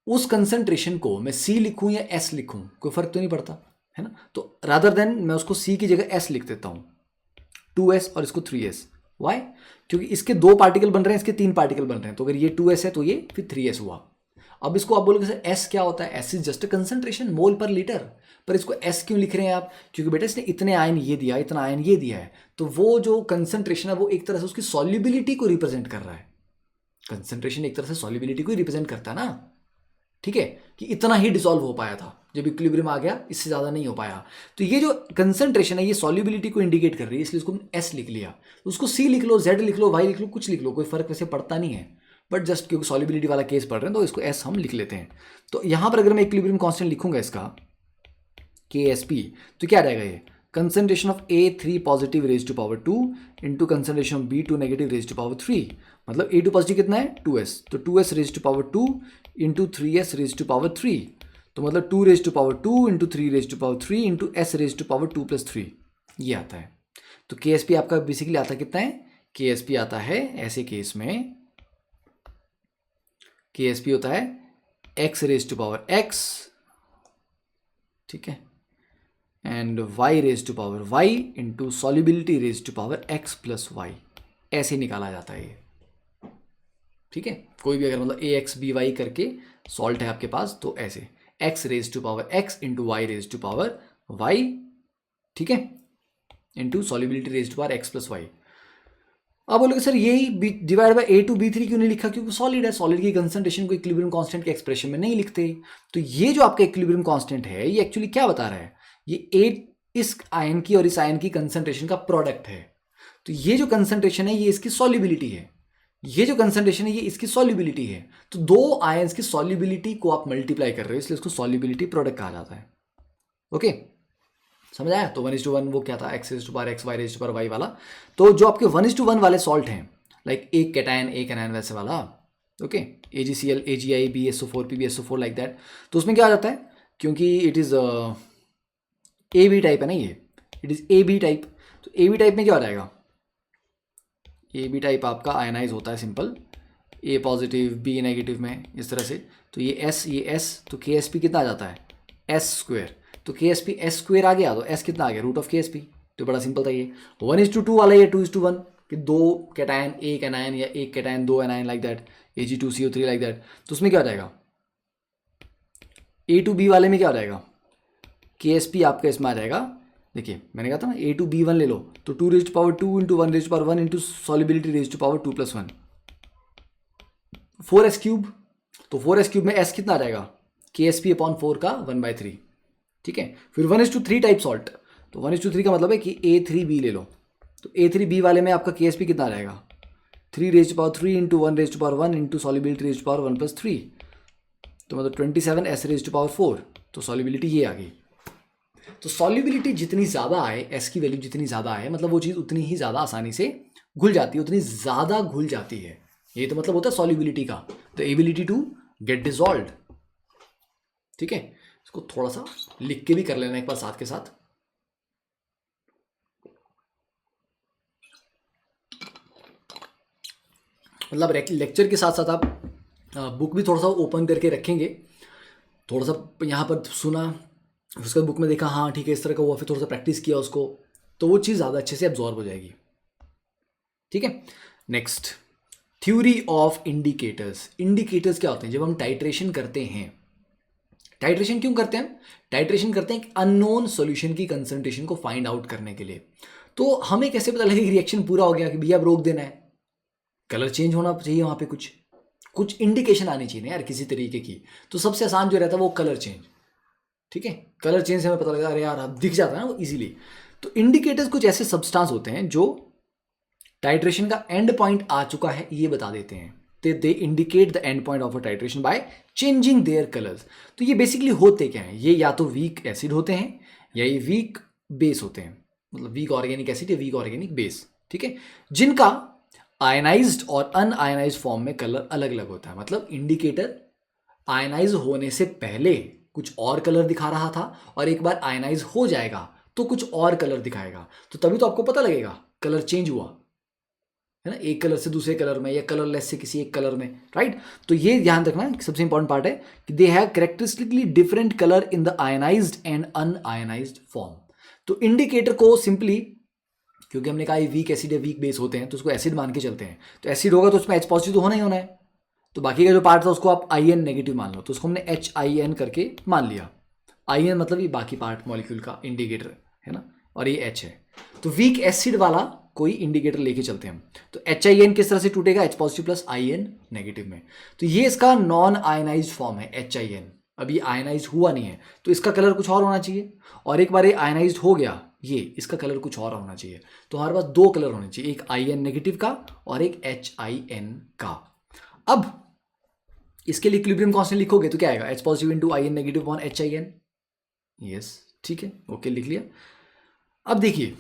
उस कंसंट्रेशन को मैं C लिखूं या S लिखूं कोई फर्क तो नहीं पड़ता, है ना। तो रादर देन मैं उसको C की जगह S लिख देता हूं, 2S और इसको 3S। वाई? क्योंकि इसके 2 पार्टिकल बन रहे हैं, इसके 3 पार्टिकल बन रहे हैं, तो अगर ये 2S है तो ये फिर 3S हुआ। अब इसको आप बोलोगे सर S क्या होता है? S is just a concentration mole per litre. पर इसको S क्यों लिख रहे हैं आप? क्योंकि बेटा इसने इतने आयन ये दिया, इतना आयन ये दिया है, तो वो जो कंसंट्रेशन है वो एक तरह से उसकी सॉल्युबिलिटी को रिप्रेजेंट कर रहा है। कंसंट्रेशन एक तरह से सॉल्युबिलिटी को रिप्रेजेंट करता है ना, ठीक है, कि इतना ही डिसॉल्व हो पाया था, जब इक्विलिब्रियम आ गया इससे ज़्यादा नहीं हो पाया। तो ये जो कंसंट्रेशन है ये सॉल्युबिलिटी को इंडिकेट कर रही है, इसलिए इसको S लिख लिया। उसको C लिख लो, Z लिख लो, Y लिख लो, कुछ लिख लो, कोई फर्क वैसे पड़ता नहीं है, बट जस्ट क्योंकि सॉल्युबिलिटी वाला केस पढ़ रहे हैं तो इसको S हम लिख लेते हैं। तो यहाँ पर अगर मैं इक्विलिब्रियम कांस्टेंट लिखूंगा इसका KSP, तो क्या आ जाएगा ये? Concentration of A3 positive raise to power 2 into concentration of B2 negative raise to power 3, मतलब A2 पॉजिटिव कितना है? 2S, तो 2S raise to power 2 into 3S raise to power 3, तो मतलब 2 raise to power 2 into 3 raise to power 3 into S raise to power 2 plus 3, ये आता है। तो KSP आपका बेसिकली आता कितना है? KSP आता है ऐसे केस में, KSP होता है x raise to power x, ठीक है, and y raise to power y into solubility raise to power x plus y, ऐसे निकाला जाता है ये, ठीक है। कोई भी अगर मतलब AX BY करके सॉल्ट है आपके पास तो ऐसे x raise to power x into y raise to power y, ठीक है, into solubility raise to power x plus y. अब बोलोगे सर यही डिवाइड बाय A2B3 क्यों नहीं लिखा? क्योंकि सॉलिड है, सॉलिड की कंसंट्रेशन को इक्विलिब्रियम कांस्टेंट के एक्सप्रेशन में नहीं लिखते। तो ये जो आपका इक्विलिब्रियम कांस्टेंट है ये एक्चुअली क्या बता रहा है? ये इस आयन की और इस आयन की कंसंट्रेशन का प्रोडक्ट है। तो ये जो कंसंट्रेशन है ये इसकी सॉल्युबिलिटी है, ये जो कंसंट्रेशन है ये इसकी सॉल्युबिलिटी है। तो दो आयंस की सॉल्युबिलिटी को आप मल्टीप्लाई कर रहे हो, इसलिए इसको सॉल्युबिलिटी प्रोडक्ट कहा जाता है। ओके, समझ आया? तो 1:1 वो क्या था? x raise to power x, y raise to power y वाला। तो जो आपके 1:1 वाले सॉल्ट हैं, लाइक एक कैटायन एक एनायन वैसे वाला, okay, AgCl AgI BSO4 PbSO4 like that, तो उसमें क्या आ जाता है? क्योंकि इट इज़ AB टाइप है ना, ये इट इज़ AB टाइप, तो AB टाइप में क्या हो जाएगा? AB टाइप आपका आयनाइज होता है simple, A positive B negative में इस तरह से, तो ये S, तो KSP कितना आ जाता है? S², तो KSP S² आ गया, तो S कितना आ गया? Root of KSP। तो बड़ा सिंपल था ये। 1:2 वाला ये 2:1 कि दो कैटायन एक एनायन या एक कैटायन दो anion like that, Ag2CO3 like that, तो उसमें क्या हो जाएगा? A2B वाले में क्या हो जाएगा? KSP आपका इसमें आ जाएगा, देखिए मैंने कहा था ना A2B1 ले लो, तो 2 raise to power 2 into 1 raise to power 1 into solubility raise to power 2 plus 1, 4S³, तो 4S³ में S कितना आ जाएगा? KSP/4 का 1/3, ठीक है। फिर 1:3 टाइप सॉल्ट, तो 1:3 का मतलब है कि A3B ले लो, तो A3B वाले में आपका KSP कितना आ जाएगा? 3 raise to power 3 into 1 raise to power 1 into solubility raise to power 1 plus 3, तो मतलब 27 S रेज टू पावर 4, तो सॉल्युबिलिटी ये आ गई। तो सॉल्युबिलिटी जितनी ज़्यादा आए, S की वैल्यू जितनी ज़्यादा आए, मतलब वो चीज़ उतनी ही ज़्यादा आसानी से घुल जाती है, उतनी ज़्यादा घुल जाती है। ये तो मतलब होता है सॉल्युबिलिटी का, the ability to get dissolved, ठीक है। इसको थोड़ा सा लिख के भी कर लेना एक बार साथ के साथ। मतलब लेक्चर के साथ साथ आप बुक भी थोड़ा सा ओपन करके रखेंगे, थोड़ा सा यहाँ पर सुना, उसका बुक में देखा, हाँ ठीक है इस तरह का हुआ, फिर थोड़ा सा प्रैक्टिस किया उसको, तो वो चीज़ ज़्यादा अच्छे से एब्जॉर्ब हो जाएगी, ठीक है। Next, theory of indicators. Indicators क्या होते हैं? जब हम टाइट्रेशन करते हैं, टाइट्रेशन क्यों करते हैं? टाइट्रेशन करते हैं अननोन सॉल्यूशन की कंसंट्रेशन को फाइंड आउट करने के लिए। तो हमें कैसे पता लगे कि रिएक्शन पूरा हो गया, कि भैया अब रोक देना है? कलर चेंज होना चाहिए वहाँ पे, कुछ इंडिकेशन आनी चाहिए ना यार किसी तरीके की। तो सबसे आसान जो रहता है वो कलर चेंज, ठीक है। कलर चेंज से हमें पता लगा, अरे यार अब दिख जाता है ना वो इजीली। तो इंडिकेटर्स कुछ ऐसे सब्सटेंस होते हैं जो टाइट्रेशन का एंड पॉइंट आ चुका है ये बता देते हैं। They indicate the end point of a titration by changing their colours. तो ये बेसिकली होते क्या हैं? ये या तो वीक एसिड होते हैं या ये वीक बेस होते हैं, मतलब वीक ऑर्गेनिक एसिड या वीक ऑर्गेनिक बेस, ठीक है, जिनका आयनाइज्ड और अनआयनाइज्ड फॉर्म में कलर अलग अलग होता है। मतलब इंडिकेटर आयनाइज होने से पहले कुछ और कलर दिखा रहा था, और एक बार आयनाइज हो जाएगा तो कुछ और कलर दिखाएगा, तो तभी तो आपको पता लगेगा कलर चेंज हुआ, है ना, एक कलर से दूसरे कलर में या कलरलेस से किसी एक कलर में, राइट। तो ये ध्यान रखना सबसे इंपॉर्टेंट पार्ट है कि they have characteristically different colour in the ionised and un-ionised form. तो इंडिकेटर को सिंपली, क्योंकि हमने कहा वीक एसिड या वीक बेस होते हैं तो उसको एसिड मान के चलते हैं, तो एसिड होगा तो उसमें H पॉजिटिव तो होना ही होना है, तो बाकी का जो पार्ट था उसको आप IN नेगेटिव मान लो, तो उसको हमने HIN करके मान लिया। IN मतलब ये बाकी पार्ट मॉलिक्यूल का इंडिकेटर है ना, और ये H है। तो वीक एसिड वाला कोई इंडिकेटर लेके चलते हैं हम, तो HIN किस तरह से टूटेगा, H positive plus IN negative में। तो ये इसका नॉन आयनाइज फॉर्म है HIN, अभी आयनाइज हुआ नहीं है तो इसका कलर कुछ और होना चाहिए, और एक बार ये आयनाइज हो गया ये, इसका कलर कुछ और होना चाहिए। तो हमारे पास दो कलर होने चाहिए, एक IN नेगेटिव का और एक HIN का। अब इसके लिए इक्विलिब्रियम कांस्टेंट लिखोगे तो क्या आएगा, H positive into IN negative upon HIN। Yes, ठीक है, ओके, लिख लिया। अब देखिए,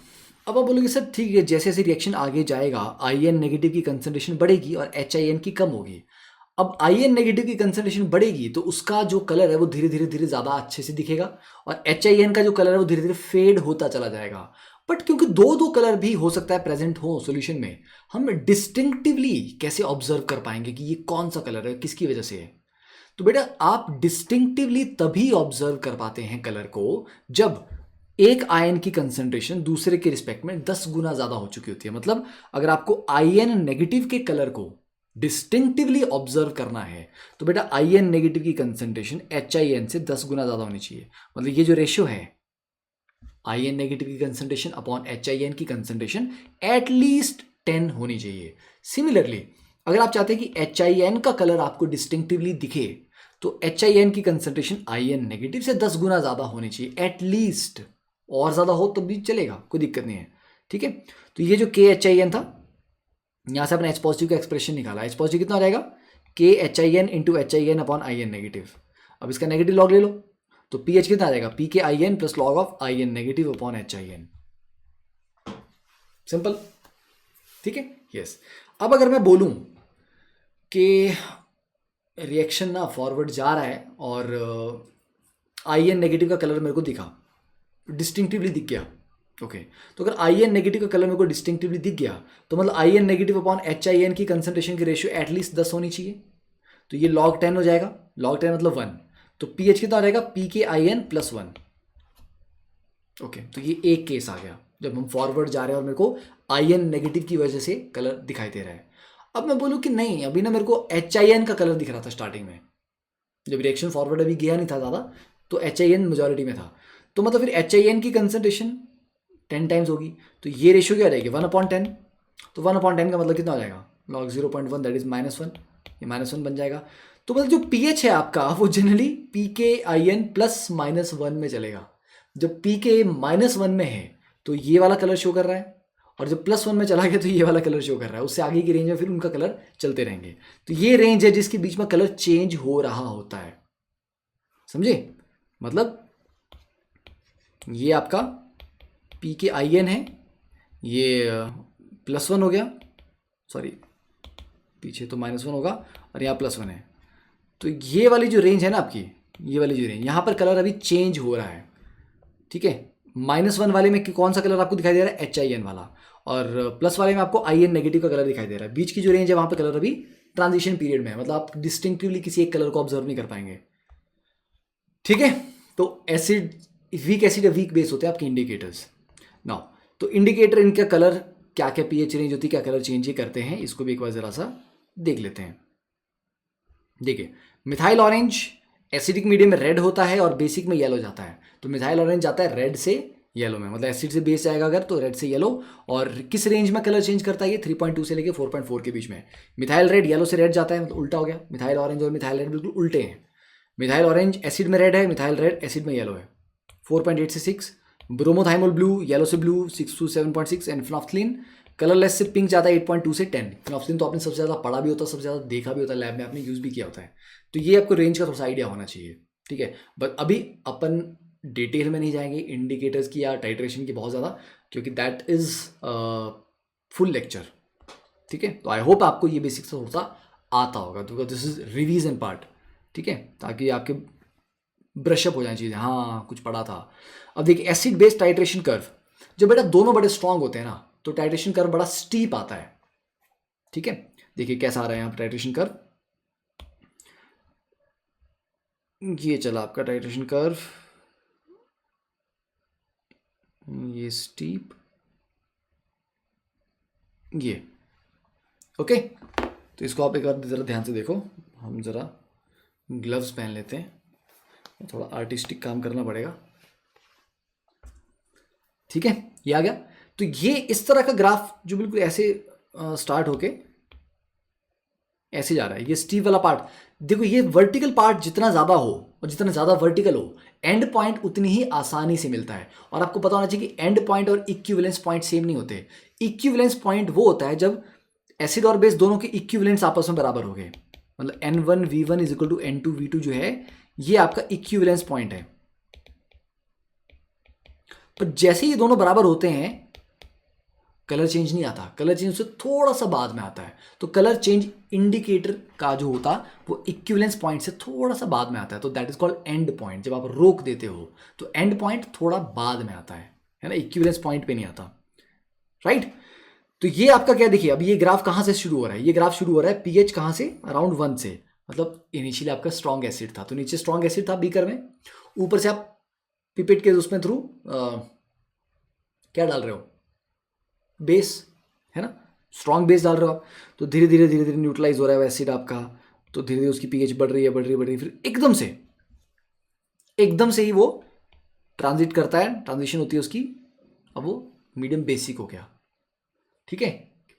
अब आप बोलोगे सर ठीक है, जैसे जैसे रिएक्शन आगे जाएगा IN नेगेटिव की कंसंट्रेशन बढ़ेगी और HIN की कम होगी। अब IN नेगेटिव की कंसंट्रेशन बढ़ेगी तो उसका जो कलर है वो धीरे धीरे धीरे ज़्यादा अच्छे से दिखेगा, और HIN का जो कलर है वो धीरे धीरे फेड होता चला जाएगा। बट क्योंकि दो दो कलर भी हो सकता है प्रेजेंट हो सॉल्यूशन में, हम डिस्टिंक्टिवली कैसे ऑब्जर्व कर पाएंगे कि ये कौन सा कलर है, किसकी वजह से है। तो बेटा आप डिस्टिंक्टिवली तभी ऑब्जर्व कर पाते हैं कलर को जब एक आयन की कंसंट्रेशन दूसरे के रिस्पेक्ट में 10 गुना ज्यादा हो चुकी होती है। मतलब अगर आपको IN नेगेटिव के कलर को डिस्टिंक्टिवली ऑब्जर्व करना है तो बेटा IN नेगेटिव की कंसंट्रेशन HIN से 10 गुना ज्यादा होनी चाहिए। मतलब ये जो रेशियो है IN नेगेटिव की कंसंट्रेशन अपॉन HIN की कंसंट्रेशन एटलीस्ट 10 होनी चाहिए। सिमिलरली अगर आप चाहते हैं कि HIN का कलर आपको डिस्टिंक्टिवली दिखे तो HIN की कंसंट्रेशन IN नेगेटिव से 10 गुना ज्यादा होनी चाहिए एटलीस्ट, और ज्यादा हो तब भी चलेगा, कोई दिक्कत नहीं है, ठीक है। तो ये जो KHIN था, यहां से अपने H पॉजिटिव का एक्सप्रेशन निकाला, H पॉजिटिव कितना हो जाएगा, KHIN into HIN upon IN negative. अब इसका नेगेटिव लॉग ले लो तो PH कितना आ जाएगा, PKIN plus log of IN negative upon HIN। Simple, ठीक है, यस। अब अगर मैं बोलूं कि रिएक्शन ना फॉरवर्ड जा रहा है और IN नेगेटिव का कलर मेरे को दिखा, डिस्टिंक्टिवली दिख गया, ओके। तो अगर IN नेगेटिव का कलर मेरे को डिस्टिंक्टिवली दिख गया तो मतलब IN नेगेटिव अपॉन HIN की कंसंट्रेशन की रेशियो एटलीस्ट 10 होनी चाहिए। तो ये log 10 हो जाएगा, log 10 मतलब 1, तो PH कितना हो जाएगा, PKIN प्लस 1, ओके। तो ये एक केस आ गया जब हम फॉरवर्ड जा रहे हैं और मेरे को IN नेगेटिव की वजह से कलर दिखाई दे रहा है। अब मैं बोलूँ कि नहीं, अभी ना मेरे को HIN का कलर दिख रहा था स्टार्टिंग में, जब रिएक्शन फॉरवर्ड अभी गया नहीं था ज़्यादा, तो HIN मेजॉरिटी में था, तो मतलब फिर HIN की कंसंट्रेशन 10 टाइम्स होगी, तो ये रेशियो क्या हो जाएगी, 1/10। तो 1/10 का मतलब कितना हो जाएगा, log 0.1 दैट इज -1, ये -1 बन जाएगा। तो मतलब जो PH है आपका वो जनरली PKIN प्लस -1 में चलेगा। जब PK -1 में है तो ये वाला कलर शो कर रहा है, और जब +1 में चला गया तो ये वाला कलर शो कर रहा है। उससे आगे की रेंज में फिर उनका कलर चलते रहेंगे। तो ये रेंज है जिसके बीच में कलर चेंज हो रहा होता है, समझे। मतलब ये आपका PKIN है, ये +1 हो गया, सॉरी पीछे तो -1 होगा और यहाँ +1 है। तो ये वाली जो रेंज है ना आपकी, ये वाली जो रेंज, यहाँ पर कलर अभी चेंज हो रहा है, ठीक है। -1 वाले में कौन सा कलर आपको दिखाई दे रहा है, HIN वाला, और प्लस वाले में आपको IN नेगेटिव का कलर दिखाई दे रहा है। बीच की जो रेंज है वहाँ पर कलर अभी ट्रांजिशन पीरियड में है, मतलब आप डिस्टिंक्टिवली किसी एक कलर को ऑब्जर्व नहीं कर पाएंगे, ठीक है। तो एसिड, वीक एसिड या वीक बेस होते हैं आपके इंडिकेटर्स। नाउ तो इंडिकेटर, इनका कलर क्या क्या पीएच रेंज होती है, क्या कलर चेंज ये करते हैं, इसको भी एक बार जरा सा देख लेते हैं। देखिए, मिथाइल ऑरेंज एसिडिक मीडियम में रेड होता है और बेसिक में येलो जाता है। तो मिथाइल ऑरेंज जाता है रेड से येलो में, मतलब एसिड से बेस जाएगा अगर तो रेड से येलो। और किस रेंज में कलर चेंज करता है ये, 3.2 से लेके 4.4 के बीच में। मिथाइल रेड येलो से रेड जाता है, मतलब उल्टा हो गया, मिथाइल ऑरेंज और मिथाइल रेड बिल्कुल उल्टे हैं। मिथाइल ऑरेंज एसिड में रेड है, मिथाइल रेड एसिड में येलो है। 4.8 से 6। ब्रोमोथाइमोल ब्लू येलो से ब्लू 6 to 7.6। एंड फिनॉक्सिलिन कलरलेस से पिंक जाता है 8.2 से 10। फिनॉक्सिलिन तो आपने सबसे ज़्यादा पढ़ा भी होता है, सबसे ज़्यादा देखा भी होता है, लैब में आपने यूज़ भी किया होता है। तो ये आपको रेंज का थोड़ा सा आइडिया होना चाहिए, ठीक है। बट अभी अपन डिटेल में नहीं जाएंगे इंडिकेटर्स की या टाइट्रेशन की बहुत ज़्यादा, क्योंकि दैट इज़ फुल लेक्चर, ठीक है। तो आई होप आपको ये बेसिक्स थोड़ा सा आता होगा, because this is revision part, ठीक है, ताकि आपके ब्रशअप हो जाए चीज़ें, हाँ कुछ पढ़ा था। अब देखिए, एसिड बेस्ड टाइट्रेशन कर्व, जब बेटा दोनों बड़े स्ट्रांग होते हैं ना तो टाइट्रेशन कर्व बड़ा स्टीप आता है, ठीक है, देखिए कैसा आ रहा है यहाँ पर टाइट्रेशन कर्व। ये चला आपका टाइट्रेशन कर्व, ये स्टीप, ये ओके। तो इसको आप एक बार ज़रा ध्यान से देखो, हम ज़रा ग्लव्स पहन लेते हैं, थोड़ा आर्टिस्टिक काम करना पड़ेगा। ठीक है, ये आ गया। तो ये इस तरह का ग्राफ जो बिल्कुल ऐसे स्टार्ट होके ऐसे जा रहा है, ये स्टीव वाला पार्ट। देखो ये वर्टिकल पार्ट जितना ज़्यादा हो और जितना ज़्यादा वर्टिकल हो, एंड पॉइंट उतनी ही आसानी से मिलता है। और आपको पता होना चाहिए कि एंड पॉइंट और इक्विवेलेंस पॉइंट सेम नहीं होते। इक्विवेलेंस पॉइंट वो होता है जब एसिड और बेस दोनों के इक्विवेलेंस आपस में बराबर हो गए, मतलब N1V1 is equal to N2V2 जो है, ये आपका इक्विवेलेंस पॉइंट है। पर जैसे ये दोनों बराबर होते हैं, कलर चेंज नहीं आता, कलर चेंज उससे थोड़ा सा बाद में आता है। तो कलर चेंज इंडिकेटर का जो होता वो इक्विवेलेंस पॉइंट से थोड़ा सा बाद में आता है, तो that is called and point. जब आप रोक देते हो तो एंड पॉइंट थोड़ा बाद में आता है ना, इक्विवेलेंस पॉइंट पे नहीं आता, राइट। तो ये आपका क्या, देखिए अब ये ग्राफ कहाँ से शुरू हो रहा है, ये ग्राफ शुरू हो रहा है पीएच कहाँ से, अराउंड 1 से। मतलब इनिशियली आपका स्ट्रॉन्ग एसिड था, तो नीचे स्ट्रॉन्ग एसिड था बीकर में, ऊपर से आप पिपेट के उसमें थ्रू क्या डाल रहे हो, बेस, है ना, स्ट्रॉन्ग बेस डाल रहे हो आप। तो धीरे धीरे धीरे धीरे न्यूट्रलाइज हो रहा है एसिड आपका, तो धीरे धीरे उसकी पीएच बढ़ रही है बढ़ रही है बढ़ रही है, फिर एकदम से ही वो ट्रांजिट करता है, ट्रांजिशन होती है उसकी, अब वो मीडियम बेसिक हो गया। ठीक है,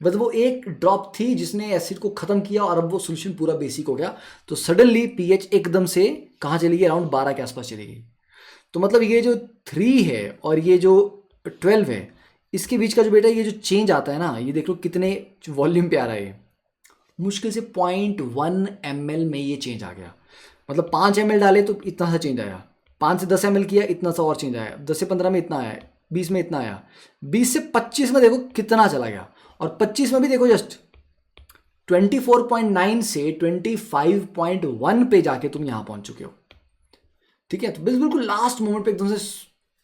बस वो एक ड्रॉप थी जिसने एसिड को खत्म किया और अब वो सोल्यूशन पूरा बेसिक हो गया। तो सडनली पीएच एकदम से कहाँ चली गई, अराउंड 12 के आसपास चली गई। तो मतलब ये जो 3 है और ये जो 12 है, इसके बीच का जो बेटा ये जो चेंज आता है ना, ये देख लो कितने वॉल्यूम पे आ रहा है, मुश्किल से 0.1 ml में ये चेंज आ गया। मतलब 5 ml डाले तो इतना सा चेंज आया, 5 से 10 ml किया इतना सा और चेंज आया, 10 से 15 में इतना आया, 20 में इतना आया, 20 से 25 में देखो कितना चला गया, और 25 में भी देखो जस्ट 24.9 से 25.1 पे जाके तुम यहां पहुंच चुके हो। ठीक है, तो बिल्कुल लास्ट मोमेंट पे एकदम से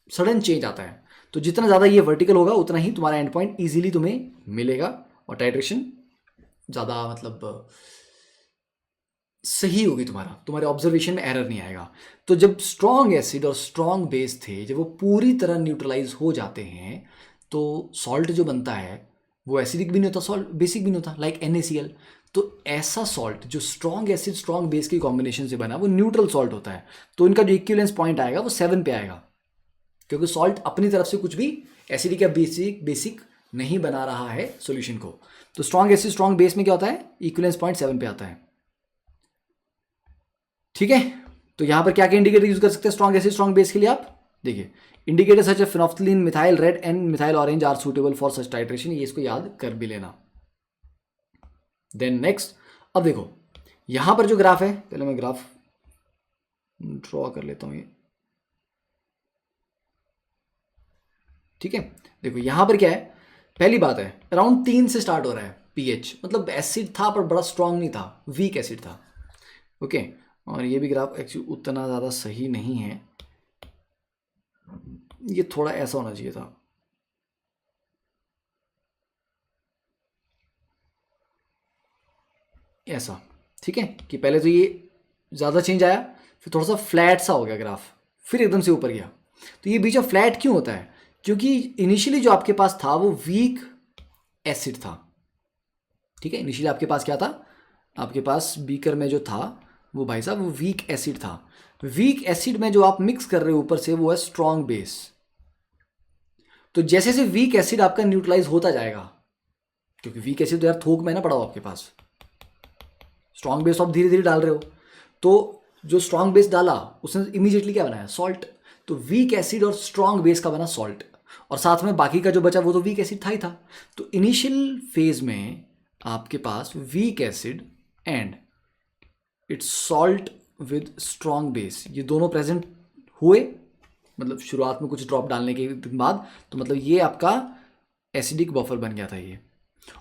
सडन चेंज आता है। तो जितना ज़्यादा ये वर्टिकल होगा उतना ही तुम्हारा एंड पॉइंट ईजिली तुम्हें मिलेगा, और टाइट्रेशन ज़्यादा मतलब सही होगी, तुम्हारे ऑब्जर्वेशन में एरर नहीं आएगा। तो जब स्ट्रॉन्ग एसिड और स्ट्रॉन्ग बेस थे, जब वो पूरी तरह न्यूट्रलाइज हो जाते हैं, तो सॉल्ट जो बनता है वो एसिडिक भी नहीं होता, सॉल्ट बेसिक भी नहीं होता, लाइक NaCl। तो ऐसा सॉल्ट जो स्ट्रॉन्ग एसिड स्ट्रॉन्ग बेस की कॉम्बिनेशन से बना, वो न्यूट्रल सॉल्ट होता है। तो इनका जो इक्विवेलेंस पॉइंट आएगा वो 7 पे आएगा, क्योंकि सॉल्ट अपनी तरफ से कुछ भी एसिडिक या बेसिक नहीं बना रहा है सॉल्यूशन को। तो स्ट्रॉन्ग एसिड स्ट्रॉन्ग बेस में क्या होता है, इक्विवेलेंस पॉइंट 7 पे आता है। ठीक है, तो यहां पर क्या क्या इंडिकेटर यूज कर सकते हैं स्ट्रॉन्ग एसिड स्ट्रॉन्ग बेस के लिए, आप देखिए indicator such phenolphthalein methyl red and methyl orange are suitable for such titration, ये इसको याद कर भी लेना। देन नेक्स्ट, अब देखो यहां पर जो ग्राफ है, पहले मैं ग्राफ ड्रॉ कर लेता हूं ये। ठीक है, देखो यहां पर क्या है, पहली बात है अराउंड 3 से स्टार्ट हो रहा है पीएच, मतलब एसिड था पर बड़ा स्ट्रांग नहीं था, वीक एसिड था। ओके, और ये भी ग्राफ एक्चुअली उतना ज़्यादा सही नहीं है, ये थोड़ा ऐसा होना चाहिए था, ऐसा। ठीक है, कि पहले तो ये ज़्यादा चेंज आया, फिर थोड़ा सा फ्लैट सा हो गया ग्राफ, फिर एकदम से ऊपर गया। तो ये बीच में फ्लैट क्यों होता है, क्योंकि इनिशियली जो आपके पास था वो वीक एसिड था। ठीक है, इनिशियली आपके पास क्या था, आपके पास बीकर में जो था वो भाई साहब वो वीक एसिड था। वीक एसिड में जो आप मिक्स कर रहे हो ऊपर से वो है स्ट्रॉन्ग बेस। तो जैसे जैसे वीक एसिड आपका न्यूट्रलाइज होता जाएगा, क्योंकि वीक एसिड तो यार थोक में ना पड़ा हो आपके पास, स्ट्रॉन्ग बेस आप धीरे धीरे डाल रहे हो, तो जो स्ट्रॉन्ग बेस डाला उसने इमीडिएटली क्या बनाया, सॉल्ट। तो वीक एसिड और स्ट्रॉन्ग बेस का बना सॉल्ट, और साथ में बाकी का जो बचा वो तो वीक एसिड था ही था। तो इनिशियल फेज में आपके पास weak acid and it's salt with strong base, ये दोनों प्रेजेंट हुए, मतलब शुरुआत में कुछ ड्रॉप डालने के बाद, तो मतलब ये आपका एसिडिक बफर बन गया था ये।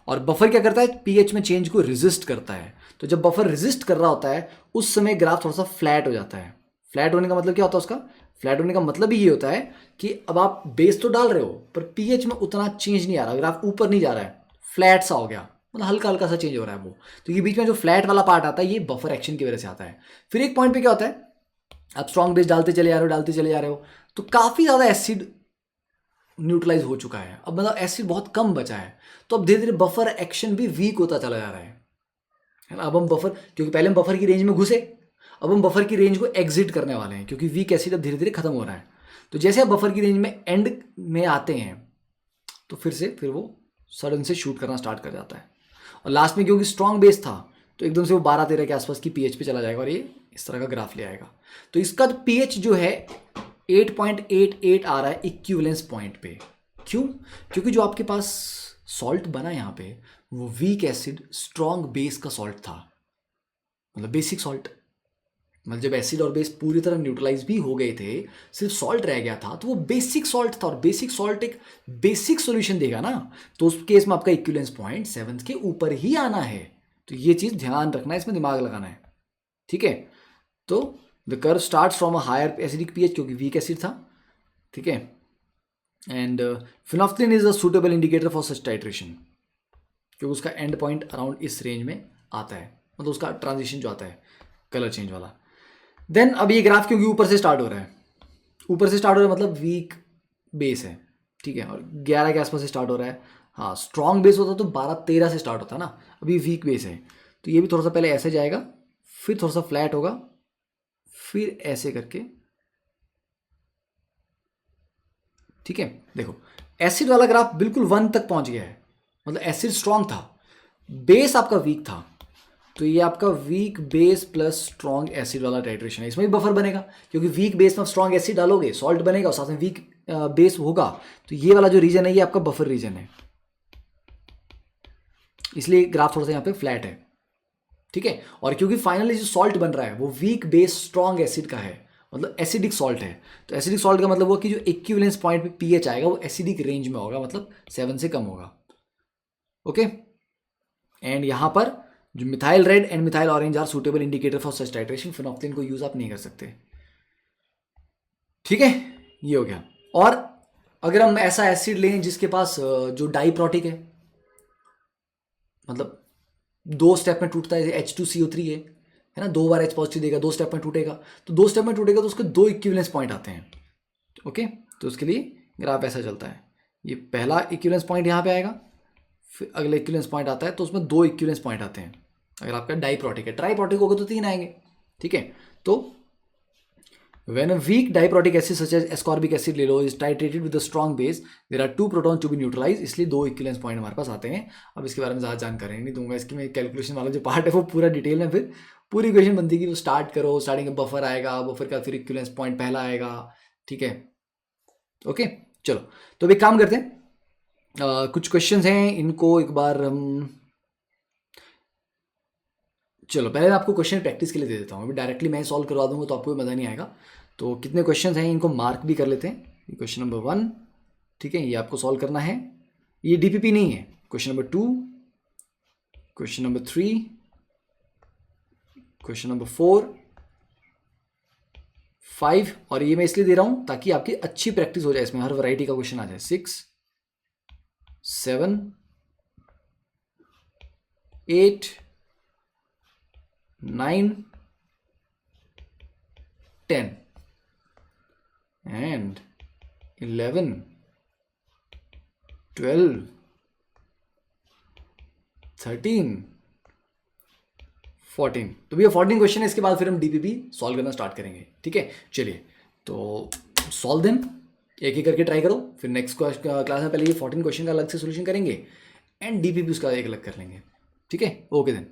और बफर क्या करता है, पीएच में चेंज को रेजिस्ट करता है। तो जब बफर रेजिस्ट कर रहा होता है उस समय ग्राफ थोड़ा सा फ्लैट हो जाता है। फ्लैट होने का मतलब क्या होता है उसका, फ्लैट होने का मतलब ही ये होता है कि अब आप बेस तो डाल रहे हो पर पीएच में उतना चेंज नहीं आ रहा, ग्राफ ऊपर नहीं जा रहा है, फ्लैट सा हो गया, मतलब हल्का हल्का सा चेंज हो रहा है वो। तो ये बीच में जो फ्लैट वाला पार्ट आता है ये बफर एक्शन की वजह से आता है। फिर एक पॉइंट पे क्या होता है, आप स्ट्रॉन्ग बेस डालते चले जा रहे हो तो काफ़ी ज़्यादा एसिड न्यूट्रलाइज हो चुका है, अब मतलब एसिड बहुत कम बचा है, तो अब धीरे धीरे बफर एक्शन भी वीक होता चला जा रहा है ना। अब हम बफर, क्योंकि पहले हम बफर की रेंज में घुसे, अब हम बफर की रेंज को एग्जिट करने वाले हैं, क्योंकि वीक एसिड अब धीरे धीरे खत्म हो रहा है। तो जैसे आप बफर की रेंज में एंड में आते हैं तो फिर वो सडन से शूट करना स्टार्ट कर जाता है, और लास्ट में क्योंकि स्ट्रॉन्ग बेस था तो एकदम से वो 12-13 के आसपास की पीएच पे चला जाएगा और ये इस तरह का ग्राफ ले आएगा। तो इसका पीएच जो है 8.88 आ रहा है इक्विवेलेंस पॉइंट पे। क्यों? क्योंकि जो आपके पास सॉल्ट बना यहाँ पे वो वीक एसिड स्ट्रॉन्ग बेस का सॉल्ट था, मतलब बेसिक सॉल्ट। मतलब जब एसिड और बेस पूरी तरह न्यूट्रलाइज भी हो गए थे, सिर्फ सॉल्ट रह गया था, तो वो बेसिक सॉल्ट था, और बेसिक सॉल्ट एक बेसिक सॉल्यूशन देगा ना, तो उस केस में आपका इक्विवेलेंस पॉइंट 7 के ऊपर ही आना है। तो ये चीज़ ध्यान रखना है, इसमें दिमाग लगाना है, ठीक है। तो the curve start from a higher acidic pH, क्योंकि वीक एसिड था, ठीक है। And phenolphthalein is a suitable indicator for such titration, क्योंकि उसका एंड पॉइंट अराउंड इस रेंज में आता है, मतलब उसका ट्रांजिशन जो आता है कलर चेंज वाला। देन अब ये ग्राफ क्योंकि ऊपर से स्टार्ट हो रहा है, ऊपर से स्टार्ट हो रहा है मतलब वीक बेस है, ठीक है, और 11 के आसपास से स्टार्ट हो रहा है। हाँ, स्ट्रॉन्ग बेस होता तो 12-13 से स्टार्ट होता ना, अभी वीक बेस है, तो ये भी थोड़ा सा पहले ऐसे जाएगा, फिर थोड़ा सा फ्लैट होगा, फिर ऐसे करके, ठीक है। देखो एसिड वाला ग्राफ बिल्कुल 1 तक पहुंच गया है, मतलब एसिड स्ट्रॉन्ग था, बेस आपका वीक था, तो ये आपका week base plus strong acid वाला टाइट्रेशन है। इसमें भी बफर बनेगा, क्योंकि वीक बेस में स्ट्रॉन्ग एसिड डालोगे, सॉल्ट बनेगा और साथ में वीक बेस होगा, तो ये वाला जो रीजन है ये आपका बफर रीजन है, इसलिए ग्राफ थोड़ा सा यहाँ पे फ्लैट है, ठीक है। और क्योंकि फाइनली जो सॉल्ट बन रहा है वो वीक बेस स्ट्रॉन्ग एसिड का है, मतलब एसिडिक सॉल्ट है, तो एसिडिक सॉल्ट का मतलब वो कि जो इक्विवेलेंस पॉइंट पे पीएच आएगा वो एसिडिक रेंज में होगा, मतलब 7 से कम होगा, ओके। एंड यहाँ पर जो methyl red and methyl orange are suitable indicator for such titration, phenolphthalein को यूज आप नहीं कर सकते, ठीक है, ये हो गया। और अगर हम ऐसा एसिड लें जिसके पास जो डाइप्रोटिक मतलब 2 स्टेप में टूटता है, H2CO3 है ना, 2 बार H पॉजिटिव देगा, 2 स्टेप में टूटेगा, तो 2 स्टेप में टूटेगा तो उसके 2 इक्विवेलेंस पॉइंट आते हैं, ओके। तो उसके लिए ग्राफ ऐसा चलता है, ये पहला इक्विवेलेंस पॉइंट यहाँ पे आएगा, फिर अगला इक्विवेलेंस पॉइंट आता है, तो उसमें 2 इक्विवेलेंस पॉइंट आते हैं अगर आपका डाइप्रोटिक है। ट्राइप्रोटिक होगा तो 3 आएंगे, ठीक है। तो when a weak diprotic acid such as ascorbic acid ले लो is titrated with a strong base, there are 2 protons to be neutralized, इसलिए 2 इक्विवेलेंस पॉइंट हमारे पास आते हैं। अब इसके बारे में ज़्यादा जानकारी नहीं दूंगा, इसकी मैं कैलकुलेशन वाला जो पार्ट है वो पूरा डिटेल में फिर पूरी इक्वेशन बनती है कि वो स्टार्ट करो, स्टार्टिंग में बफर आएगा, बफर का फिर इक्विवेलेंस पॉइंट पहला आएगा, ठीक है, ओके। चलो तो अभी काम करते हैं, कुछ क्वेश्चन हैं, इनको एक बार हम, चलो पहले मैं आपको क्वेश्चन प्रैक्टिस के लिए दे देता हूँ, अभी डायरेक्टली मैं सॉल्व करवा दूंगा तो आपको भी मज़ा नहीं आएगा। तो कितने क्वेश्चन हैं इनको मार्क भी कर लेते हैं। क्वेश्चन नंबर 1, ठीक है, ये आपको सॉल्व करना है, ये डीपीपी नहीं है। Question number 2, question number 3, question number 4, 5, और ये मैं इसलिए दे रहा हूँ ताकि आपकी अच्छी प्रैक्टिस हो जाए, इसमें हर वैरायटी का क्वेश्चन आ जाए। 6, 7, 8, 9, 10 and 11, 12, 13, 14। तो भैया 14 क्वेश्चन है, इसके बाद फिर हम डीपीपी सॉल्व करना स्टार्ट करेंगे, ठीक है। चलिए तो सॉल्व देम, एक एक करके ट्राई करो, फिर नेक्स्ट क्लास में पहले ये 14 क्वेश्चन का अलग से सोल्यूशन करेंगे एंड डीपीपी उसका एक अलग कर लेंगे, ठीक है। Okay then.